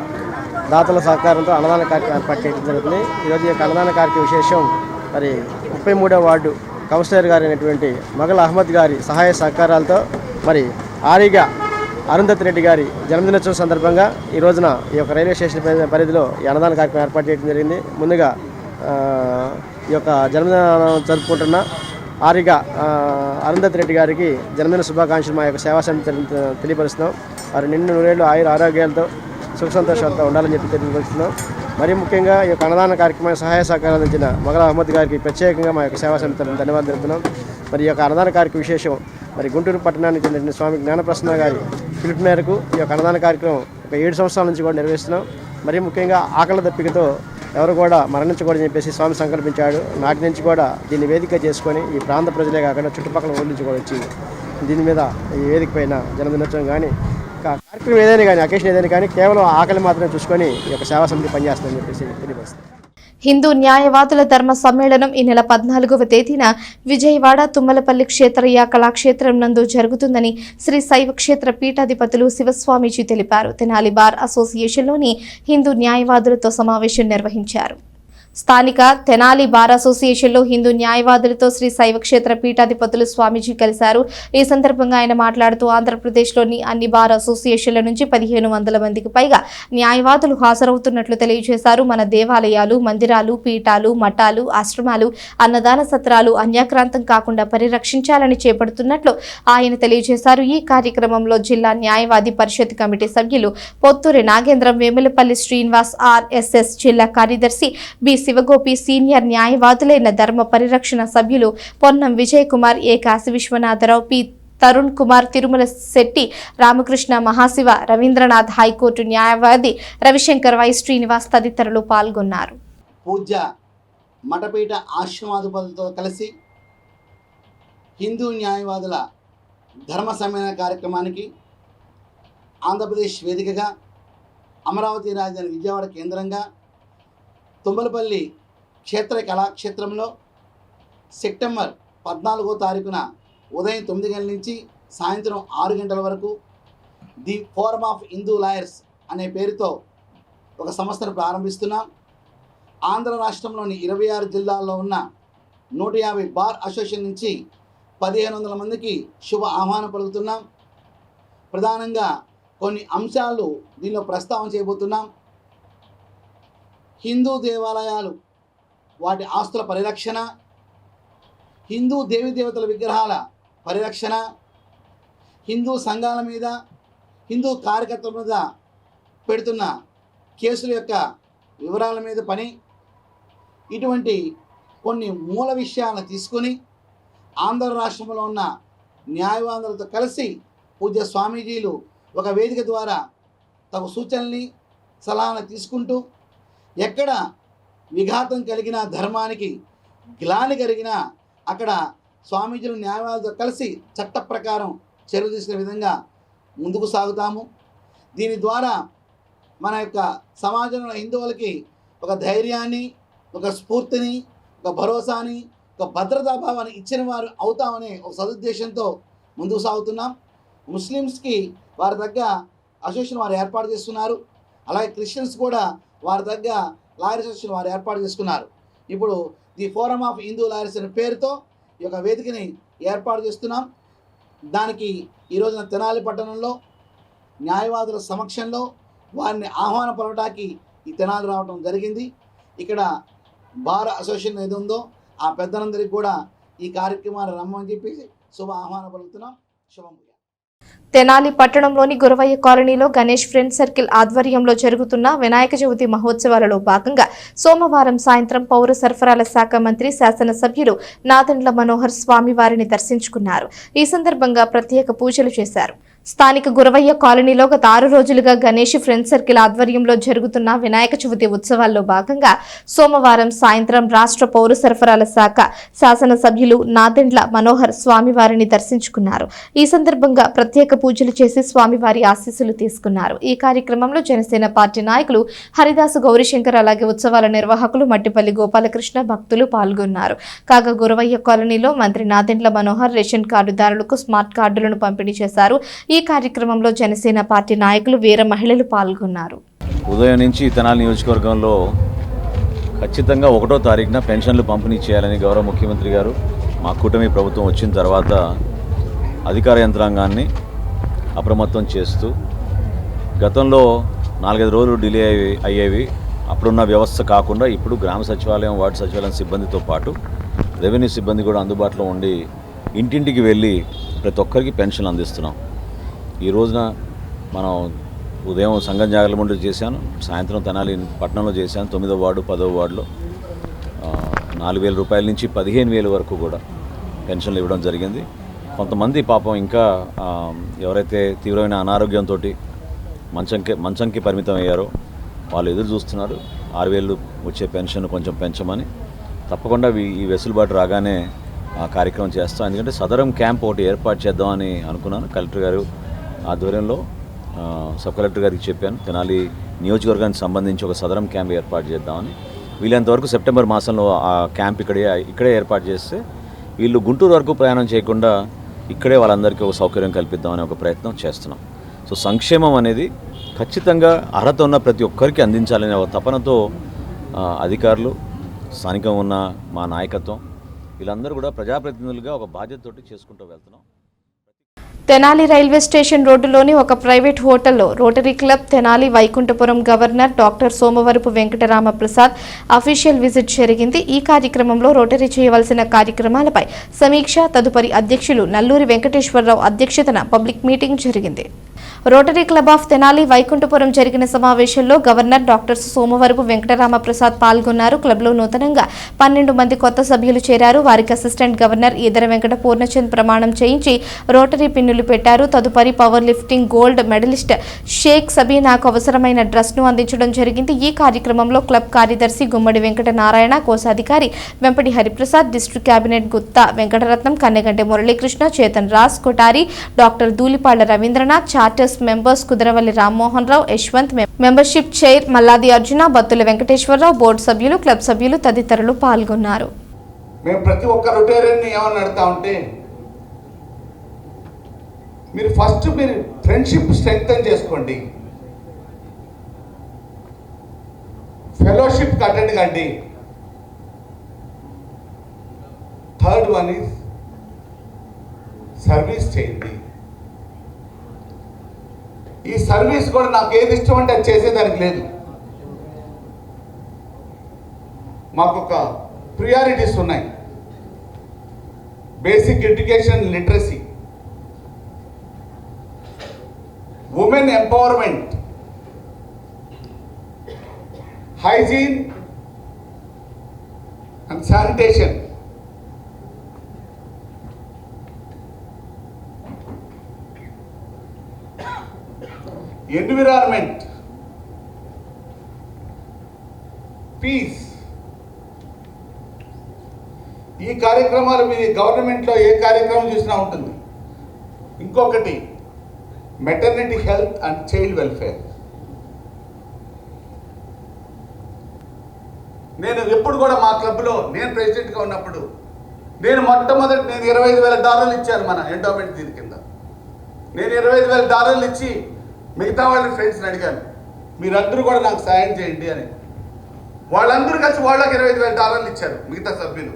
దాతల సహకారంతో అన్నదాన కార్యక్రమం ఏర్పాటు చేయడం జరుగుతుంది. ఈరోజు ఈ అన్నదాన కార్యక్రమ విశేషం మరి 33వ వార్డు కౌన్సిలర్ గారు అయినటువంటి మొగల్ అహ్మద్ గారి సహాయ సహకారాలతో మరి ఆరిగా అరుంధత్ రెడ్డి గారి జన్మదినోత్సవం సందర్భంగా ఈ రోజున ఈ యొక్క రైల్వే స్టేషన్ పరిధిలో ఈ అన్నదాన కార్యక్రమం ఏర్పాటు చేయడం జరిగింది. ముందుగా ఈ యొక్క జన్మదినం జరుపుకుంటున్న ఆరిగా అరుంధత్ రెడ్డి గారికి జన్మదిన శుభాకాంక్షలు మా యొక్క సేవా సమితి తెలియపరుస్తున్నాం. వారు నిండు నూరేళ్ళు ఆరోగ్యాలతో సుఖ సంతోషాలతో ఉండాలని చెప్పి తెలియపరుస్తున్నాం. మరి ముఖ్యంగా ఈ యొక్క అన్నదాన కార్యక్రమానికి సహాయ సహకారాలు అందించిన మొగల్ అహ్మద్ గారికి ప్రత్యేకంగా మా యొక్క సేవా సమితులను ధన్యవాదాలు తెలుపుతున్నాం. మరి ఈ యొక్క అన్నదాన కార్యక్రమ విశేషం మరి గుంటూరు పట్టణానికి చెందిన స్వామి జ్ఞానప్రసన్న గారి పిలుపు మేరకు ఈ యొక్క అన్నదాన కార్యక్రమం ఒక 7 సంవత్సరాల నుంచి కూడా నిర్వహిస్తున్నాం. మరి ముఖ్యంగా ఆకలి దప్పికతో ఎవరు కూడా మరణించకూడదని చెప్పేసి స్వామి సంకల్పించాడు. నాటి నుంచి కూడా దీన్ని వేదిక చేసుకొని ఈ ప్రాంత ప్రజలే కాకుండా చుట్టుపక్కల ఊళ్ళ నుంచి కూడా వచ్చి దీని మీద ఈ వేదిక పైన జన్మదినోత్సవం కానీ కార్యక్రమం ఏదైనా కానీ అకేషన్ ఏదైనా కానీ కేవలం ఆకలి మాత్రమే చూసుకొని ఈ యొక్క సేవా సమితి పనిచేస్తుందని చెప్పేసి తెలియపరుస్తుంది. హిందూ న్యాయవాదుల ధర్మ సమ్మేళనం ఈ నెల 14వ తేదీన విజయవాడ తుమ్మలపల్లి క్షేత్రయ్య కళాక్షేత్రం నందు జరుగుతుందని శ్రీ శైవ క్షేత్ర పీఠాధిపతులు శివస్వామీజీ తెలిపారు. తెనాలి బార్ అసోసియేషన్లోని హిందూ న్యాయవాదులతో సమావేశం నిర్వహించారు. స్థానిక తెనాలి బార్ అసోసియేషన్లో హిందూ న్యాయవాదులతో శ్రీ శైవ క్షేత్ర పీఠాధిపతులు స్వామీజీ కలిశారు. ఈ సందర్భంగా ఆయన మాట్లాడుతూ ఆంధ్రప్రదేశ్లోని అన్ని బార్ అసోసియేషన్ల నుంచి 1500 మందికి పైగా న్యాయవాదులు హాజరవుతున్నట్లు తెలియజేశారు. మన దేవాలయాలు, మందిరాలు, పీఠాలు, మఠాలు, ఆశ్రమాలు, అన్నదాన సత్రాలు అన్యాక్రాంతం కాకుండా పరిరక్షించాలని చేపడుతున్నట్లు ఆయన తెలియజేశారు. ఈ కార్యక్రమంలో జిల్లా న్యాయవాది పరిషత్ కమిటీ సభ్యులు పొత్తూరి నాగేంద్రం, వేములపల్లి శ్రీనివాస్, ఆర్ఎస్ఎస్ జిల్లా కార్యదర్శి బి శివగోపి, సీనియర్ న్యాయవాదులైన ధర్మ పరిరక్షణ సభ్యులు పొన్నం విజయ్ కుమార్, ఏ కాశీ విశ్వనాథరావు, పి తరుణ్ కుమార్, తిరుమల శెట్టి, రామకృష్ణ, మహాశివ, రవీంద్రనాథ్, హైకోర్టు న్యాయవాది రవిశంకర్, వై శ్రీనివాస్ తదితరులు పాల్గొన్నారు. పూజ్య మఠపీఠ ఆశ్రమాధిపతులతో కలిసి హిందూ న్యాయవాదుల ధర్మ సమ్మేళన కార్యక్రమానికి ఆంధ్రప్రదేశ్ వేదికగా అమరావతి రాజధాని విజయవాడ కేంద్రంగా తుమ్మలపల్లి క్షేత్ర కళాక్షేత్రంలో సెప్టెంబర్ 14వ తారీఖున ఉదయం 9 గంటల నుంచి సాయంత్రం 6 గంటల వరకు the forum of Hindu lawyers అనే పేరుతో ఒక సంస్థను ప్రారంభిస్తున్నాం. ఆంధ్ర రాష్ట్రంలోని 26 జిల్లాల్లో ఉన్న 150 బార్ అసోసియేషన్ నుంచి 1500 మందికి శుభ ఆహ్వానం పలుకుతున్నాం. ప్రధానంగా కొన్ని అంశాలు దీనిలో ప్రస్తావన చేయబోతున్నాం. హిందూ దేవాలయాలు, వాటి ఆస్తుల పరిరక్షణ, హిందూ దేవతల విగ్రహాల పరిరక్షణ, హిందూ సంఘాల మీద, హిందూ కార్యకర్తల మీద పెడుతున్న కేసుల యొక్క వివరాల మీద పని, ఇటువంటి కొన్ని మూల విషయాలను తీసుకొని ఆంధ్ర రాష్ట్రంలో ఉన్న న్యాయవాదులతో కలిసి పూజ్య స్వామీజీలు ఒక వేదిక ద్వారా తమ సూచనల్ని, సలహాలను తీసుకుంటూ ఎక్కడ విఘాతం కలిగిన, ధర్మానికి గ్లాని కలిగినా అక్కడ స్వామీజీలు న్యాయవాదులతో కలిసి చట్ట ప్రకారం చర్యలు తీసుకునే విధంగా ముందుకు సాగుతాము. దీని ద్వారా మన యొక్క సమాజంలో హిందువులకి ఒక ధైర్యాన్ని, ఒక స్ఫూర్తిని, ఒక భరోసాని, ఒక భద్రతాభావాన్ని ఇచ్చిన వారు అవుతామనే ఒక సదుద్దేశంతో ముందుకు సాగుతున్నాం. ముస్లిమ్స్కి వారి తగ్గ అసోసియేషన్ వారు ఏర్పాటు చేస్తున్నారు. అలాగే క్రిస్టియన్స్ కూడా వారి తగ్గ లాయర్ అసోసియేషన్ వారు ఏర్పాటు చేసుకున్నారు. ఇప్పుడు the forum of Hindu lawyers అనే పేరుతో ఈ యొక్క వేదికని ఏర్పాటు చేస్తున్నాం. దానికి ఈ రోజున తెనాలి పట్టణంలో న్యాయవాదుల సమక్షంలో వారిని ఆహ్వాన పలవటానికి ఈ తెనాలి రావడం జరిగింది. ఇక్కడ బార్ అసోసియేషన్ ఏది ఉందో ఆ పెద్దలందరికీ కూడా ఈ కార్యక్రమాన్ని రమ్మని చెప్పి శుభ ఆహ్వాన పలుకుతున్నాం. శుభం. తెనాలి పట్టణంలోని గురవయ్య కాలనీలో గణేష్ ఫ్రెండ్ సర్కిల్ ఆధ్వర్యంలో జరుగుతున్న వినాయక చవితి మహోత్సవాలలో భాగంగా సోమవారం సాయంత్రం పౌర సరఫరాల శాఖ మంత్రి శాసనసభ్యులు నాదెండ్ల మనోహర్ స్వామి వారిని దర్శించుకున్నారు. ఈ సందర్భంగా ప్రత్యేక పూజలు చేశారు. స్థానిక గురవయ్య కాలనీలో గత 6 రోజులుగా గణేష్ ఫ్రెండ్ సర్కిల్ ఆధ్వర్యంలో జరుగుతున్న వినాయక చవితి ఉత్సవాల్లో భాగంగా సోమవారం సాయంత్రం రాష్ట్ర పౌర సరఫరాల శాఖ శాసనసభ్యులు నాదెండ్ల మనోహర్ స్వామివారిని దర్శించుకున్నారు. ఈ సందర్భంగా ప్రత్యేక పూజలు చేసి స్వామివారి ఆశీస్సులు తీసుకున్నారు. ఈ కార్యక్రమంలో జనసేన పార్టీ నాయకులు హరిదాసు గౌరీశంకర్, అలాగే ఉత్సవాల నిర్వాహకులు మట్టిపల్లి గోపాలకృష్ణ, భక్తులు పాల్గొన్నారు. కాగా గురవయ్య కాలనీలో మంత్రి నాదెండ్ల మనోహర్ రేషన్ కార్డుదారులకు స్మార్ట్ కార్డులను పంపిణీ చేశారు. ఈ కార్యక్రమంలో జనసేన పార్టీ నాయకులు, వీర మహిళలు పాల్గొన్నారు. ఉదయం నుంచి తెనాలి నియోజకవర్గంలో ఖచ్చితంగా 1వ తారీఖున పెన్షన్లు పంపిణీ చేయాలని గౌరవ ముఖ్యమంత్రి గారు, మా కూటమి ప్రభుత్వం వచ్చిన తర్వాత అధికార యంత్రాంగాన్ని అప్రమత్తం చేస్తూ, గతంలో 4-5 రోజులు డిలే అయ్యేవి. అప్పుడున్న వ్యవస్థ కాకుండా ఇప్పుడు గ్రామ సచివాలయం, వార్డు సచివాలయం సిబ్బందితో పాటు రెవెన్యూ సిబ్బంది కూడా అందుబాటులో ఉండి ఇంటింటికి వెళ్ళి ప్రతి ఒక్కరికి పెన్షన్లు అందిస్తున్నాం. ఈ రోజున మనం ఉదయం సంఘం జాగర్లమండలి చేశాను, సాయంత్రం తెనాలి పట్టణంలో చేశాను. 9వ వార్డు, 10వ వార్డులో 4,000 రూపాయల నుంచి 15,000 వరకు కూడా పెన్షన్లు ఇవ్వడం జరిగింది. కొంతమంది పాపం ఇంకా ఎవరైతే తీవ్రమైన అనారోగ్యంతో మంచంకి పరిమితం అయ్యారో వాళ్ళు ఎదురు చూస్తున్నారు. 6,000 వచ్చే పెన్షన్ కొంచెం పెంచమని. తప్పకుండా ఈ వెసులుబాటు రాగానే ఆ కార్యక్రమం చేస్తాం. ఎందుకంటే సదరం క్యాంప్ ఒకటి ఏర్పాటు చేద్దామని అనుకున్నాను. కలెక్టర్ గారు ఆధ్వర్యంలో సబ్ కలెక్టర్ గారికి చెప్పాను, తెనాలి నియోజకవర్గానికి సంబంధించి ఒక సదరం క్యాంప్ ఏర్పాటు చేద్దామని. వీలైనంతవరకు సెప్టెంబర్ మాసంలో ఆ క్యాంప్ ఇక్కడే ఏర్పాటు చేస్తే వీళ్ళు గుంటూరు వరకు ప్రయాణం చేయకుండా ఇక్కడే వాళ్ళందరికీ ఒక సౌకర్యం కల్పిద్దామనే ఒక ప్రయత్నం చేస్తున్నాం. సో సంక్షేమం అనేది ఖచ్చితంగా అర్హత ఉన్న ప్రతి ఒక్కరికి అందించాలనే ఒక తపనతో అధికారులు, స్థానికంగా ఉన్న మా నాయకత్వం వీళ్ళందరూ కూడా ప్రజాప్రతినిధులుగా ఒక బాధ్యతతోటి చేసుకుంటూ వెళ్తున్నాం. తెనాలి రైల్వే స్టేషన్ రోడ్డులోని ఒక ప్రైవేట్ హోటల్లో rotary club Tenali Vaikunthapuram governor doctor Somavarapu Venkatarama Prasad official visit జరిగింది. ఈ కార్యక్రమంలో రోటరీ చేయవలసిన కార్యక్రమాలపై సమీక్ష, తదుపరి అధ్యక్షులు నల్లూరి వెంకటేశ్వరరావు అధ్యక్షతన పబ్లిక్ మీటింగ్ జరిగింది. Rotary club of Tenali Vaikunthapuram జరిగిన సమావేశంలో గవర్నర్ డాక్టర్ సోమవరపు వెంకటరామ ప్రసాద్ పాల్గొన్నారు. క్లబ్లో నూతనంగా 12 మంది కొత్త సభ్యులు చేరారు. వారికి అసిస్టెంట్ గవర్నర్ ఈదర వెంకట పూర్ణచంద్ ప్రమాణం చేయించి రోటరీ పిన్నులు పెట్టారు. తదుపరి power lifting gold medalist Sheikh సబీనాకు అవసరమైన డ్రెస్ను అందించడం జరిగింది. ఈ కార్యక్రమంలో క్లబ్ కార్యదర్శి గుమ్మడి వెంకట నారాయణ, కోశాధికారి Vempati Hariprasad, district cabinet Gutta Venkataratnam, Kanneganti Muralikrishna, Chetan Raj, Kotari, doctor Dhulipalla Ravindranath, charters members Kudaravalli Rammohan Rao, Yashwant, membership chair Malladi Arjuna, Battula Venkateswararao, board సభ్యులు, క్లబ్ సభ్యులు తదితరులు పాల్గొన్నారు. మేము ప్రతి ఒక్క రొటేరియన్ని ఏమని అడుగుతా ఉంటే, మీరు ఫస్ట్ ఫ్రెండ్షిప్ స్ట్రెంగ్తన్ చేసుకోండి, ఫెలోషిప్ అటెండ్ కండి, థర్డ్ వన్ ఈజ్ సర్వీస్ చేయండి. ఈ సర్వీస్ కూడా నాకు ఏది ఇష్టం అంటే అది చేసేదానికి లేదు. మాకు ఒక ప్రియారిటీస్ ఉన్నాయి. Basic education, literacy, women empowerment, hygiene and sanitation, environment, peace. ఈ కార్యక్రమాలు మీరు గవర్నమెంట్లో ఏ కార్యక్రమం చూసినా ఉంటుంది. ఇంకొకటి maternity health and child welfare. నేను ఎప్పుడు కూడా మా క్లబ్లో నేను ప్రెసిడెంట్గా ఉన్నప్పుడు మొట్టమొదటి నేను $25,000 ఇచ్చాను మన ఎండోమెంట్ దీని కింద. నేను $25,000 ఇచ్చి మిగతా వాళ్ళ ఫ్రెండ్స్ని అడిగాను, మీరందరూ కూడా నాకు సాయం చేయండి అని. వాళ్ళందరూ కలిసి వాళ్ళకి $25,000 ఇచ్చారు. మిగతా సభ్యులు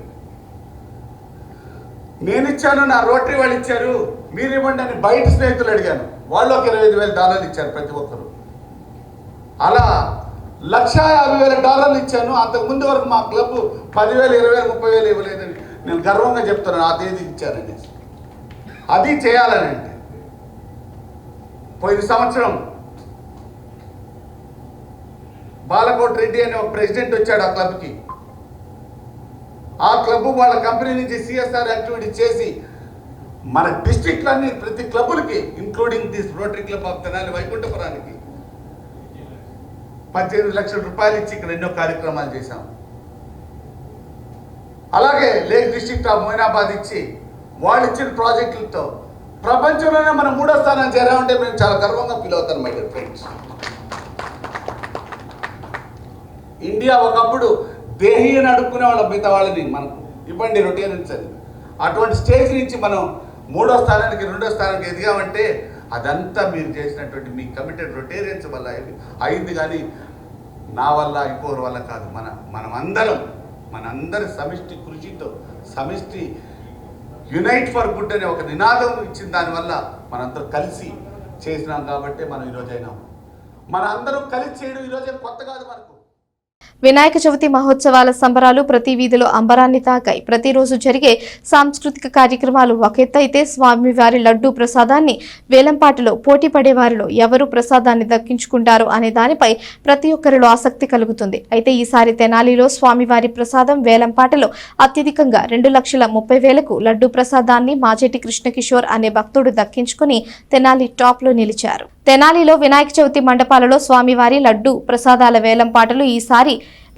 నేను ఇచ్చాను, నా రోటరీ వాళ్ళు ఇచ్చారు, మీరు ఇవ్వండి అని బయట స్నేహితులు అడిగాను. వాళ్ళకి $25,000 ఇచ్చారు ప్రతి ఒక్కరు. అలా $150,000 ఇచ్చాను. అంతకుముందు వరకు మా క్లబ్ 10,000, 20,000, 30,000 ఇవ్వలేదని నేను గర్వంగా చెప్తున్నాను. ఆ తేదీ ఇచ్చానండి. అది చేయాలనండి. పోయిన సంవత్సరం బాలకోట్ రెడ్డి అనే ఒక ప్రెసిడెంట్ వచ్చాడు ఆ క్లబ్కి. ఆ క్లబ్ వాళ్ళ కంపెనీ నుంచి సిఎస్ఆర్ యాక్టివిటీ చేసి మన డిస్ట్రిక్ట్లన్నీ ప్రతి క్లబ్బులకి, including this rotary club of Tenali వైకుంఠపురానికి 18 లక్షల రూపాయలు ఇచ్చి ఇక్కడ ఎన్నో కార్యక్రమాలు చేశాం. అలాగే లేక్ డిస్ట్రిక్ట్ ఆఫ్ మొయినాబాద్ ఇచ్చి వాళ్ళు ఇచ్చిన ప్రాజెక్టులతో ప్రపంచంలోనే మనం 3వ స్థానం చేరామంటే మేము చాలా గర్వంగా ఫీల్ అవుతాం మై డియర్ ఫ్రెండ్స్. ఇండియా ఒకప్పుడు దేహి అని అడుక్కునే వాళ్ళ మిగతా వాళ్ళని మనకు ఇవ్వండి రొటేరియన్స్ అని. అటువంటి స్టేజ్ నుంచి మనం 3వ స్థానానికి 2వ స్థానానికి ఎదిగామంటే అదంతా మీరు చేసినటువంటి మీ కమిటెడ్ రొటేరియన్స్ వల్ల అయింది, కానీ నా వల్ల ఇంకోరి వల్ల కాదు. మనందరి సమిష్టి కృషితో, సమిష్టి యునైట్ ఫర్ గుడ్ అనే ఒక నినాదం ఇచ్చిన దానివల్ల మనందరూ కలిసి చేసినాం కాబట్టి మనం ఈరోజు అయినాం. మన అందరూ కలిసి చేయడం ఈరోజే కొత్త కాదు మనకు. వినాయక చవితి మహోత్సవాల సంబరాలు ప్రతి వీధిలో అంబరాన్ని తాకాయి. ప్రతిరోజు జరిగే సాంస్కృతిక కార్యక్రమాలు ఒక ఎత్తు అయితే స్వామివారి లడ్డూ ప్రసాదాన్ని వేలంపాటలో పోటీ పడేవారిలో ఎవరు ప్రసాదాన్ని దక్కించుకుంటారు అనే దానిపై ప్రతి ఒక్కరిలో ఆసక్తి కలుగుతుంది. అయితే ఈసారి తెనాలిలో స్వామివారి ప్రసాదం వేలంపాటలో అత్యధికంగా 2,30,000కు లడ్డూ ప్రసాదాన్ని మాజేటి కృష్ణకిషోర్ అనే భక్తుడు దక్కించుకుని తెనాలి టాప్ లో నిలిచారు. తెనాలిలో వినాయక చవితి మండపాలలో స్వామివారి లడ్డూ ప్రసాదాల వేలంపాటలు ఈసారి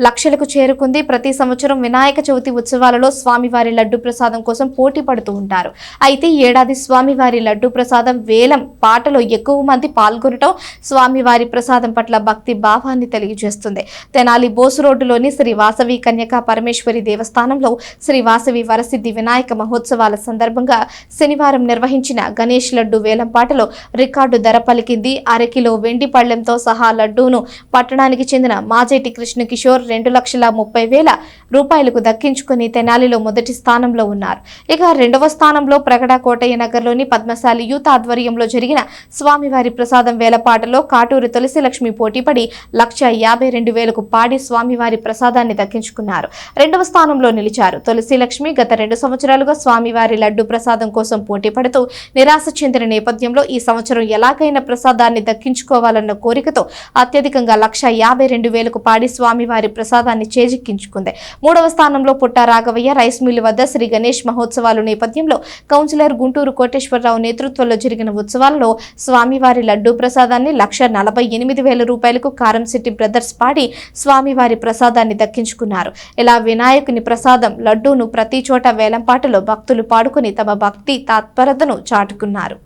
లక్షలకు చేరుకుంది. ప్రతి సంవత్సరం వినాయక చవితి ఉత్సవాలలో స్వామివారి లడ్డు ప్రసాదం కోసం పోటీ పడుతూ ఉంటారు. అయితే ఏడాది స్వామివారి లడ్డు ప్రసాదం వేలం పాటలో ఎక్కువ మంది పాల్గొనటం స్వామివారి ప్రసాదం పట్ల భక్తి భావాన్ని తెలియజేస్తుంది. తెనాలి బోసు రోడ్డులోని శ్రీ వాసవి కన్యకా పరమేశ్వరి దేవస్థానంలో శ్రీ వాసవి వరసిద్ధి వినాయక మహోత్సవాల సందర్భంగా శనివారం నిర్వహించిన గణేష్ లడ్డు వేలం పాటలో రికార్డు ధర పలికింది. అరకిలో వెండి పళ్లెంతో సహా లడ్డూను పట్టణానికి చెందిన మాజేటి కృష్ణ కిషోర్ 2,30,000 రూపాయలకు దక్కించుకుని తెనాలిలో మొదటి స్థానంలో ఉన్నారు. ఇక రెండవ స్థానంలో ప్రగడ కోటయ్య నగర్లోని పద్మశాలి యూత్ ఆధ్వర్యంలో జరిగిన స్వామివారి ప్రసాదం వేలపాటలో కాటూరు తులసిలక్ష్మి పోటీపడి 1,52,000కు పాడి స్వామివారి ప్రసాదాన్ని దక్కించుకున్నారు. రెండవ స్థానంలో నిలిచారు. తులసిలక్ష్మి గత 2 సంవత్సరాలుగా స్వామివారి లడ్డు ప్రసాదం కోసం పోటీ పడుతూ నిరాశ చెందిన నేపథ్యంలో ఈ సంవత్సరం ఎలాగైనా ప్రసాదాన్ని దక్కించుకోవాలన్న కోరికతో అత్యధికంగా 1,52,000కు పాడి స్వామివారి ప్రసాదాన్ని చేజిక్కించుకుంది. మూడవ స్థానంలో పుట్ట రాఘవయ్య రైస్ మిల్లు వద్ద శ్రీ గణేష్ మహోత్సవాలు నేపథ్యంలో కౌన్సిలర్ గుంటూరు కోటేశ్వరరావు నేతృత్వంలో జరిగిన ఉత్సవాల్లో స్వామివారి లడ్డూ ప్రసాదాన్ని 1,48,000 రూపాయలకు కారంశెట్టి బ్రదర్స్ పాడి స్వామివారి ప్రసాదాన్ని దక్కించుకున్నారు. ఇలా వినాయకుని ప్రసాదం లడ్డూను ప్రతి చోట వేలంపాటలో భక్తులు పాడుకుని తమ భక్తి తాత్పరతను చాటుకున్నారు.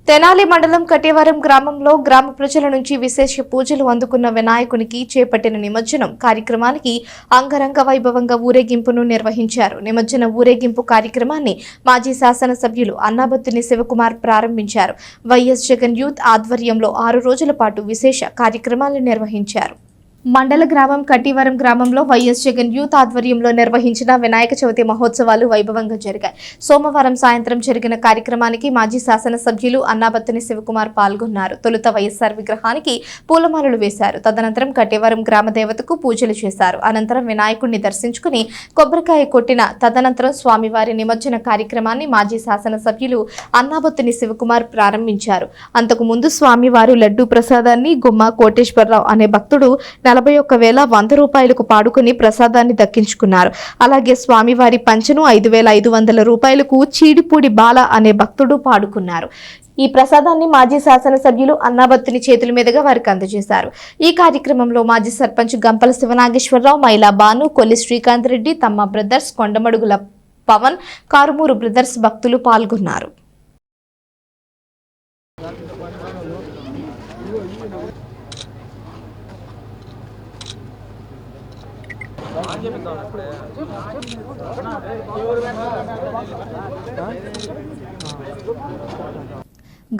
తెనాలి మండలం కటేవరం గ్రామంలో గ్రామ ప్రజల నుంచి విశేష పూజలు అందుకున్న వినాయకునికి చేపట్టిన నిమజ్జనం కార్యక్రమానికి అంగరంగ వైభవంగా ఊరేగింపును నిర్వహించారు. నిమజ్జన ఊరేగింపు కార్యక్రమాన్ని మాజీ శాసనసభ్యులు అన్నాబత్తుని శివకుమార్ ప్రారంభించారు. వైఎస్ జగన్ యూత్ ఆధ్వర్యంలో 6 రోజుల పాటు విశేష కార్యక్రమాలు నిర్వహించారు. మండల గ్రామం కట్టివరం గ్రామంలో వైఎస్ జగన్ యూత్ ఆధ్వర్యంలో నిర్వహించిన వినాయక చవితి మహోత్సవాలు వైభవంగా జరిగాయి. సోమవారం సాయంత్రం జరిగిన కార్యక్రమానికి మాజీ శాసనసభ్యులు అన్నాబత్తుని శివకుమార్ పాల్గొన్నారు. తొలుత వైఎస్ఆర్ విగ్రహానికి పూలమాలలు వేశారు. తదనంతరం కట్టివరం గ్రామ దేవతకు పూజలు చేశారు. అనంతరం వినాయకుడిని దర్శించుకుని కొబ్బరికాయ కొట్టిన తదనంతరం స్వామివారి నిమజ్జన కార్యక్రమాన్ని మాజీ శాసనసభ్యులు అన్నాబత్తుని శివకుమార్ ప్రారంభించారు. అంతకు ముందు స్వామివారు లడ్డూ ప్రసాదాన్ని గుమ్మ కోటేశ్వరరావు అనే భక్తుడు 41,100 రూపాయలకు పాడుకుని ప్రసాదాన్ని దక్కించుకున్నారు. అలాగే స్వామివారి పంచను 5,500 రూపాయలకు చీడిపూడి బాల అనే భక్తుడు పాడుకున్నారు. ఈ ప్రసాదాన్ని మాజీ శాసనసభ్యులు అన్నాబత్తుని చేతుల మీదుగా వారికి అందజేశారు. ఈ కార్యక్రమంలో మాజీ సర్పంచ్ గంపల శివనాగేశ్వరరావు, మైలా బాను, కొల్లి శ్రీకాంత్ రెడ్డి, తమ్మ బ్రదర్స్, కొండమడుగుల పవన్, కారుమూరు బ్రదర్స్ భక్తులు పాల్గొన్నారు.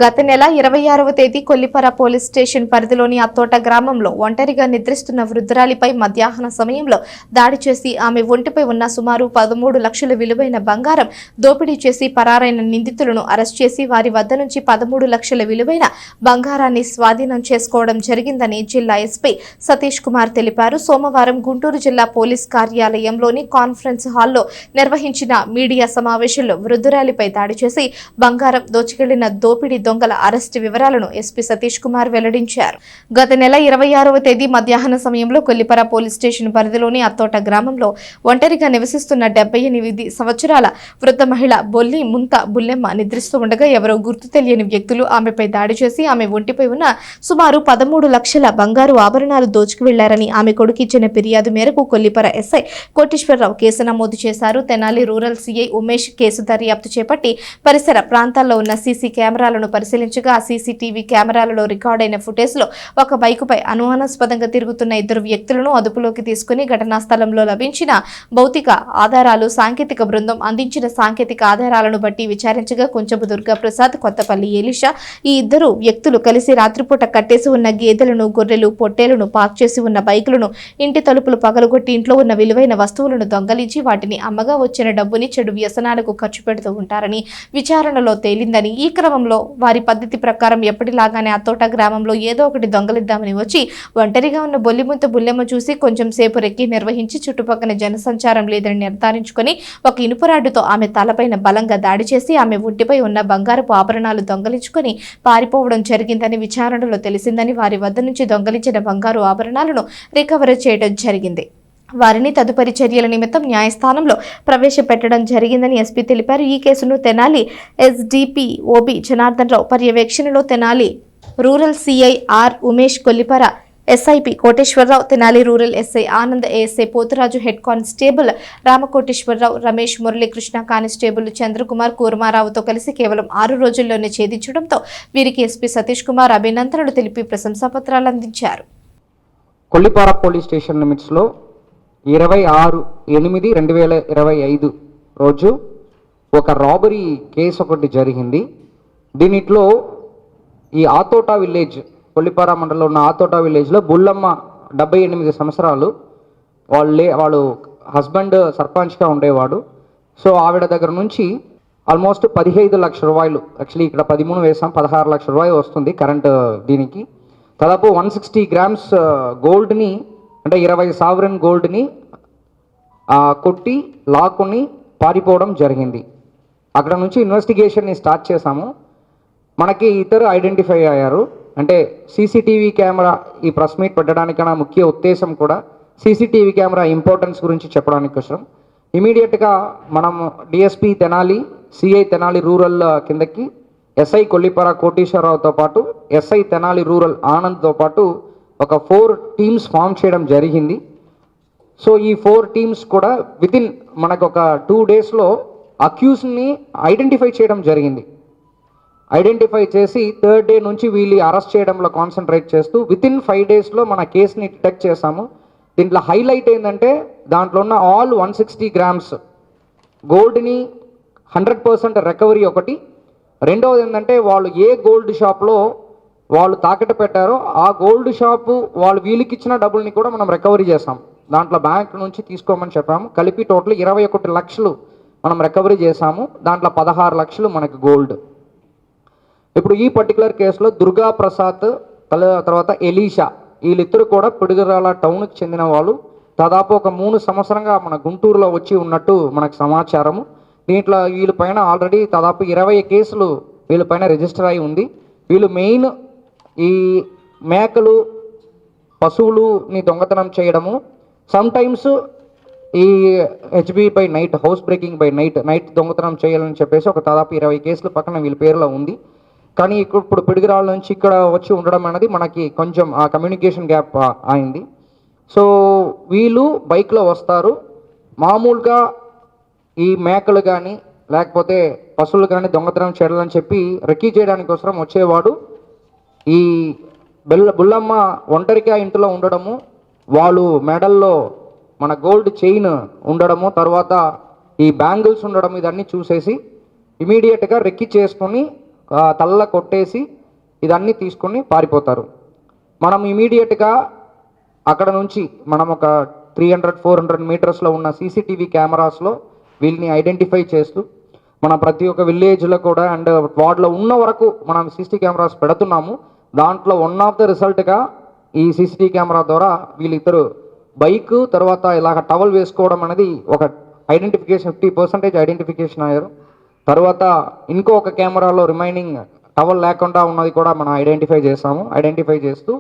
గత నెల 26వ తేదీ కొల్లిపర పోలీస్ స్టేషన్ పరిధిలోని అత్తోట గ్రామంలో ఒంటరిగా నిద్రిస్తున్న వృద్ధురాలిపై మధ్యాహ్న సమయంలో దాడి చేసి ఆమె ఒంటిపై ఉన్న సుమారు 13 లక్షల విలువైన బంగారం దోపిడీ చేసి పరారైన నిందితులను అరెస్ట్ చేసి వారి వద్ద నుంచి 13 లక్షల విలువైన బంగారాన్ని స్వాధీనం చేసుకోవడం జరిగిందని జిల్లా ఎస్పీ సతీష్ కుమార్ తెలిపారు. సోమవారం గుంటూరు జిల్లా పోలీస్ కార్యాలయంలోని కాన్ఫరెన్స్ హాల్లో నిర్వహించిన మీడియా సమావేశంలో వృద్ధురాలిపై దాడి చేసి బంగారం దోచుకెళ్లిన దోపిడీ దొంగల అరెస్టు వివరాలను ఎస్పీ సతీష్ కుమార్ వెల్లడించారు. గత నెల 26వ తేదీ మధ్యాహ్న సమయంలో కొల్లిపర పోలీస్ స్టేషన్ పరిధిలోని అత్తోట గ్రామంలో ఒంటరిగా నివసిస్తున్న 78 సంవత్సరాల వృద్ధ మహిళ బొల్లి ముంత బుల్లెమ్మ నిద్రిస్తూ ఉండగా ఎవరో గుర్తు తెలియని వ్యక్తులు ఆమెపై దాడి చేసి ఆమె ఒంటిపై ఉన్న సుమారు 13 లక్షల బంగారు ఆభరణాలు దోచుకు వెళ్లారని ఆమె కొడుకు ఇచ్చిన ఫిర్యాదు మేరకు కొల్లిపర ఎస్ఐ కోటేశ్వరరావు కేసు నమోదు చేశారు. Tenali rural CI Umesh case దర్యాప్తు చేపట్టి పరిసర ప్రాంతాల్లో ఉన్న సీసీ కెమెరాలను పరిశీలించగా సీసీటీవీ కెమెరాలలో రికార్డైన ఫుటేజ్లో ఒక బైకుపై అనుమానాస్పదంగా తిరుగుతున్న 2 వ్యక్తులను అదుపులోకి తీసుకుని ఘటనా స్థలంలో లభించిన భౌతిక ఆధారాలు సాంకేతిక బృందం అందించిన సాంకేతిక ఆధారాలను బట్టి విచారించగా కొంచెపు దుర్గాప్రసాద్, కొత్తపల్లి ఏలిషా ఈ 2 వ్యక్తులు కలిసి రాత్రిపూట కట్టేసి ఉన్న గేదెలను, గొర్రెలు, పొట్టేలను, పార్క్ చేసి ఉన్న బైకులను, ఇంటి తలుపులు పగలగొట్టి ఇంట్లో ఉన్న విలువైన వస్తువులను దొంగలించి వాటిని అమ్మగా వచ్చిన డబ్బుని చెడు వ్యసనాలకు ఖర్చు పెడుతూ ఉంటారని విచారణలో తేలిందని, ఈ క్రమంలో వారి పద్ధతి ప్రకారం ఎప్పటిలాగానే అత్తోట గ్రామంలో ఏదో ఒకటి దొంగలిద్దామని వచ్చి ఒంటరిగా ఉన్న బొల్లిముంత బుల్లెమ్మ చూసి కొంచెం సేపు రెక్కి నిర్వహించి చుట్టుపక్కల జనసంచారం లేదని నిర్ధారించుకొని ఒక ఇనుపరాడుతో ఆమె తలపైన బలంగా దాడి చేసి ఆమె ఒంటిపై ఉన్న బంగారపు ఆభరణాలు దొంగలించుకొని పారిపోవడం జరిగిందని విచారణలో తెలిసిందని వారి వద్ద నుంచి దొంగలించిన బంగారు ఆభరణాలను రికవరీ చేయడం జరిగింది. వారిని తదుపరి చర్యల నిమిత్తం న్యాయస్థానంలో ప్రవేశపెట్టడం జరిగిందని ఎస్పీ తెలిపారు. ఈ కేసును తెనాలి ఎస్డిపి ఓబి జనార్దన్ రావు పర్యవేక్షణలో Tenali rural CI R Umesh, Kollipara SI P Koteswararao, Tenali rural SI Anand, ASI Poturaju, head constable Ramakoteswararao, Ramesh, Muralikrishna, constable Chandrakumar, కూర్మారావుతో కలిసి కేవలం 6 రోజుల్లోనే ఛేదించడంతో వీరికి ఎస్పీ సతీష్ కుమార్ అభినందనలు తెలిపి ప్రశంసాపత్రాలు అందించారు. కొల్లిపార పోలీస్ స్టేషన్ లిమిట్స్లో 26/8/2025 రోజు ఒక రాబరీ కేసు ఒకటి జరిగింది. దీనిలో ఈ ఆతోటా విలేజ్, కొల్లిపార మండలంలో ఉన్న ఆతోటా విలేజ్లో బుల్లమ్మ 78 సంవత్సరాలు, వాళ్ళు హస్బెండ్ సర్పంచ్గా ఉండేవాడు. సో ఆవిడ దగ్గర నుంచి ఆల్మోస్ట్ 15 లక్షల రూపాయలు, యాక్చువల్లీ ఇక్కడ 13 వేసాం, 16 లక్షల రూపాయలు వస్తుంది కరెంట్ దీనికి. దాదాపు 160 గ్రామ్స్ గోల్డ్ని, అంటే 20 సావరెన్ గోల్డ్ని కొట్టి లాక్కుని పారిపోవడం జరిగింది. అక్కడ నుంచి ఇన్వెస్టిగేషన్ని స్టార్ట్ చేశాము. మనకి ఇద్దరు ఐడెంటిఫై అయ్యారు. అంటే సీసీటీవీ కెమెరా, ఈ ప్రెస్ మీట్ పెట్టడానికన్నా ముఖ్య ఉద్దేశం కూడా సీసీటీవీ కెమెరా ఇంపార్టెన్స్ గురించి చెప్పడానికి కోసం ఇమీడియట్గా మనం DSP Tenali, CI Tenali rural కిందకి ఎస్ఐ కొల్లిపార కోటేశ్వరరావుతో పాటు ఎస్ఐ తెనాలి రూరల్ ఆనంద్తో పాటు ఒక 4 టీమ్స్ ఫామ్ చేయడం జరిగింది. సో ఈ 4 టీమ్స్ కూడా వితిన్ మనకు ఒక 2 డేస్లో అక్యూజ్ని ఐడెంటిఫై చేయడం జరిగింది. ఐడెంటిఫై చేసి 3rd డే నుంచి వీళ్ళు అరెస్ట్ చేయడంలో కాన్సన్ట్రేట్ చేస్తూ వితిన్ 5 డేస్లో మన కేసుని డిటెక్ట్ చేశాము. దీంట్లో హైలైట్ ఏంటంటే దాంట్లో ఉన్న ఆల్ 160 గ్రామ్స్ గోల్డ్ని 100% రికవరీ ఒకటి. రెండవది ఏంటంటే వాళ్ళు ఏ గోల్డ్ షాప్లో వాళ్ళు తాకట్టు పెట్టారో ఆ గోల్డ్ షాపు వాళ్ళు వీళ్ళకి ఇచ్చిన డబ్బుల్ని కూడా మనం రికవరీ చేసాం. దాంట్లో బ్యాంక్ నుంచి తీసుకోమని చెప్పాము. కలిపి టోటల్ 21 లక్షలు మనం రికవరీ చేసాము. దాంట్లో 16 లక్షలు మనకి గోల్డ్. ఇప్పుడు ఈ పర్టికులర్ కేసులో దుర్గా ప్రసాద్ తర్వాత ఎలీషా, వీళ్ళిద్దరు కూడా పిడుగురాల టౌన్కి చెందిన వాళ్ళు. దాదాపు ఒక 3 సంవత్సరంగా మన గుంటూరులో వచ్చి ఉన్నట్టు మనకు సమాచారము. దీంట్లో వీళ్ళపైన ఆల్రెడీ దాదాపు 20 కేసులు వీళ్ళపైన రిజిస్టర్ అయి ఉంది. వీళ్ళు మెయిన్ ఈ మేకలు, పశువులుని దొంగతనం చేయడము, సమ్టైమ్స్ ఈ HB by night, house breaking by night దొంగతనం చేయాలని చెప్పేసి ఒక దాదాపు 20 కేసులు పక్కన వీళ్ళ పేరులో ఉంది. కానీ ఇప్పుడు పిడుగురాళ్ళ నుంచి ఇక్కడ వచ్చి ఉండడం అనేది మనకి కొంచెం ఆ కమ్యూనికేషన్ గ్యాప్ అయింది. సో వీళ్ళు బైక్లో వస్తారు. మామూలుగా ఈ మేకలు కానీ లేకపోతే పశువులు కానీ దొంగతనం చేయాలని చెప్పి రెక్కీ చేయడానికి కోసం వచ్చేవాడు. ఈ బుల్లమ్మ ఒంటరిగా ఇంట్లో ఉండడము, వాళ్ళు మెడల్లో మన గోల్డ్ చైన్ ఉండడము, తర్వాత ఈ బ్యాంగిల్స్ ఉండడం, ఇదన్నీ చూసేసి ఇమీడియట్గా రెక్కీ చేసుకొని తల్ల కొట్టేసి ఇదన్నీ తీసుకొని పారిపోతారు. మనం ఇమీడియట్గా అక్కడ నుంచి మనం ఒక 300-400 మీటర్స్లో ఉన్న సీసీటీవీ కెమెరాస్లో వీళ్ళని ఐడెంటిఫై చేస్తూ మన ప్రతి ఒక్క విలేజ్లో కూడా అండ్ వార్డులో ఉన్న వరకు మనం సీసీ కెమెరాస్ పెడుతున్నాము. దాంట్లో వన్ ఆఫ్ ద రిజల్ట్గా ఈ సీసీటీవీ కెమెరా ద్వారా వీళ్ళిద్దరు బైక్ తర్వాత ఇలాగ టవల్ వేసుకోవడం అనేది ఒక ఐడెంటిఫికేషన్ 50% ఐడెంటిఫికేషన్ అయ్యారు. తర్వాత ఇంకో ఒక కెమెరాలో రిమైనింగ్ టవల్ లేకుండా ఉన్నది కూడా మనం ఐడెంటిఫై చేసాము. ఐడెంటిఫై చేస్తూ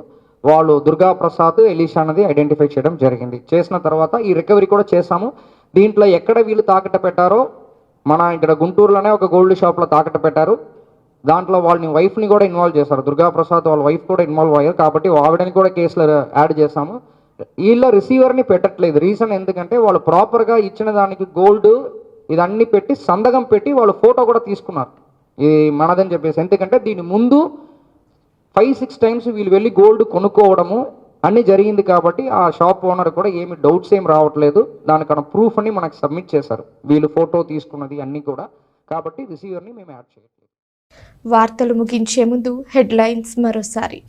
వాళ్ళు దుర్గా ప్రసాద్, ఎలీషా అనేది ఐడెంటిఫై చేయడం జరిగింది. చేసిన తర్వాత ఈ రికవరీ కూడా చేసాము. దీంట్లో ఎక్కడ వీళ్ళు తాకట్టు పెట్టారో మన ఇక్కడ గుంటూరులోనే ఒక గోల్డ్ షాప్లో తాకట్టు పెట్టారు. దాంట్లో వాళ్ళని వైఫ్ని కూడా ఇన్వాల్వ్ చేశారు. దుర్గా ప్రసాద్ వాళ్ళ వైఫ్ కూడా ఇన్వాల్వ్ అయ్యారు. కాబట్టి ఆవిడని కూడా కేసులో యాడ్ చేసాము. వీళ్ళ రిసీవర్ని పెట్టట్లేదు. రీజన్ ఎందుకంటే వాళ్ళు ప్రాపర్గా ఇచ్చిన దానికి గోల్డ్ ఇదన్నీ పెట్టి సంతకం పెట్టి వాళ్ళు ఫోటో కూడా తీసుకున్నారు ఇది మనదని చెప్పేసి. ఎందుకంటే దీని ముందు 5-6 టైమ్స్ వీళ్ళు వెళ్ళి గోల్డ్ కొనుక్కోవడము అన్నీ జరిగింది. కాబట్టి ఆ షాప్ ఓనర్ కూడా ఏమి డౌట్స్ ఏం రావట్లేదు. దానికన్నా ప్రూఫ్ అని మనకు సబ్మిట్ చేశారు వీళ్ళు ఫోటో తీసుకున్నది అన్నీ కూడా. కాబట్టి రిసీవర్ని మేము యాడ్ చేయట్లేదు. వార్తలు ముగించే ముందు హెడ్లైన్స్ మరోసారి.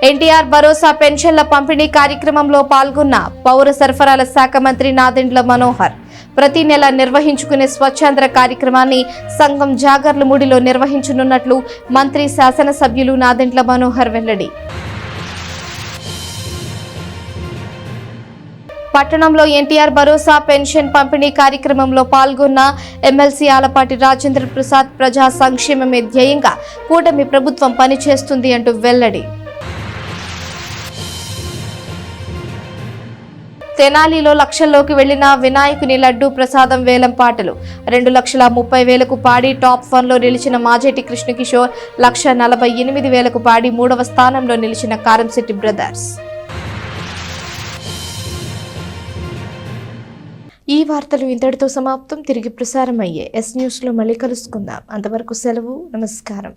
ఎన్టీఆర్ భరోసా పెన్షన్ల పంపిణీ కార్యక్రమంలో పాల్గొన్న పౌర సరఫరాల శాఖ మంత్రి నాదెండ్ల మనోహర్. ప్రతి నెల నిర్వహించుకునే స్వచ్ఛంద్ర కార్యక్రమాన్ని సంఘం జాగర్లమూడిలో నిర్వహించనున్నట్లు మంత్రి శాసనసభ్యులు నాదెండ్ల మనోహర్ వెల్లడి. పట్టణంలో ఎన్టీఆర్ భరోసా పెన్షన్ పంపిణీ కార్యక్రమంలో పాల్గొన్న ఎమ్మెల్సీ ఆలపాటి రాజేంద్ర ప్రసాద్. ప్రజా సంక్షేమమే ధ్యేయంగా కూటమి ప్రభుత్వం పనిచేస్తుంది అంటూ వెల్లడి. తెనాలిలో లక్షల్లోకి వెళ్లిన వినాయకుని లడ్డూ ప్రసాదం వేలం పాటలు 2,30,000కు పాడి టాప్ 1లో నిలిచిన మాజేటి కృష్ణకిషోర్ 1,48,000కు పాడి 3వ స్థానంలో నిలిచిన కారంశెట్టి బ్రదర్స్. ఈ వార్తలు ఇంతటితో సమాప్తం. తిరిగి ప్రసారం అయ్యే ఎస్ న్యూస్లో మళ్ళీ కలుసుకుందాం. అంతవరకు సెలవు. నమస్కారం.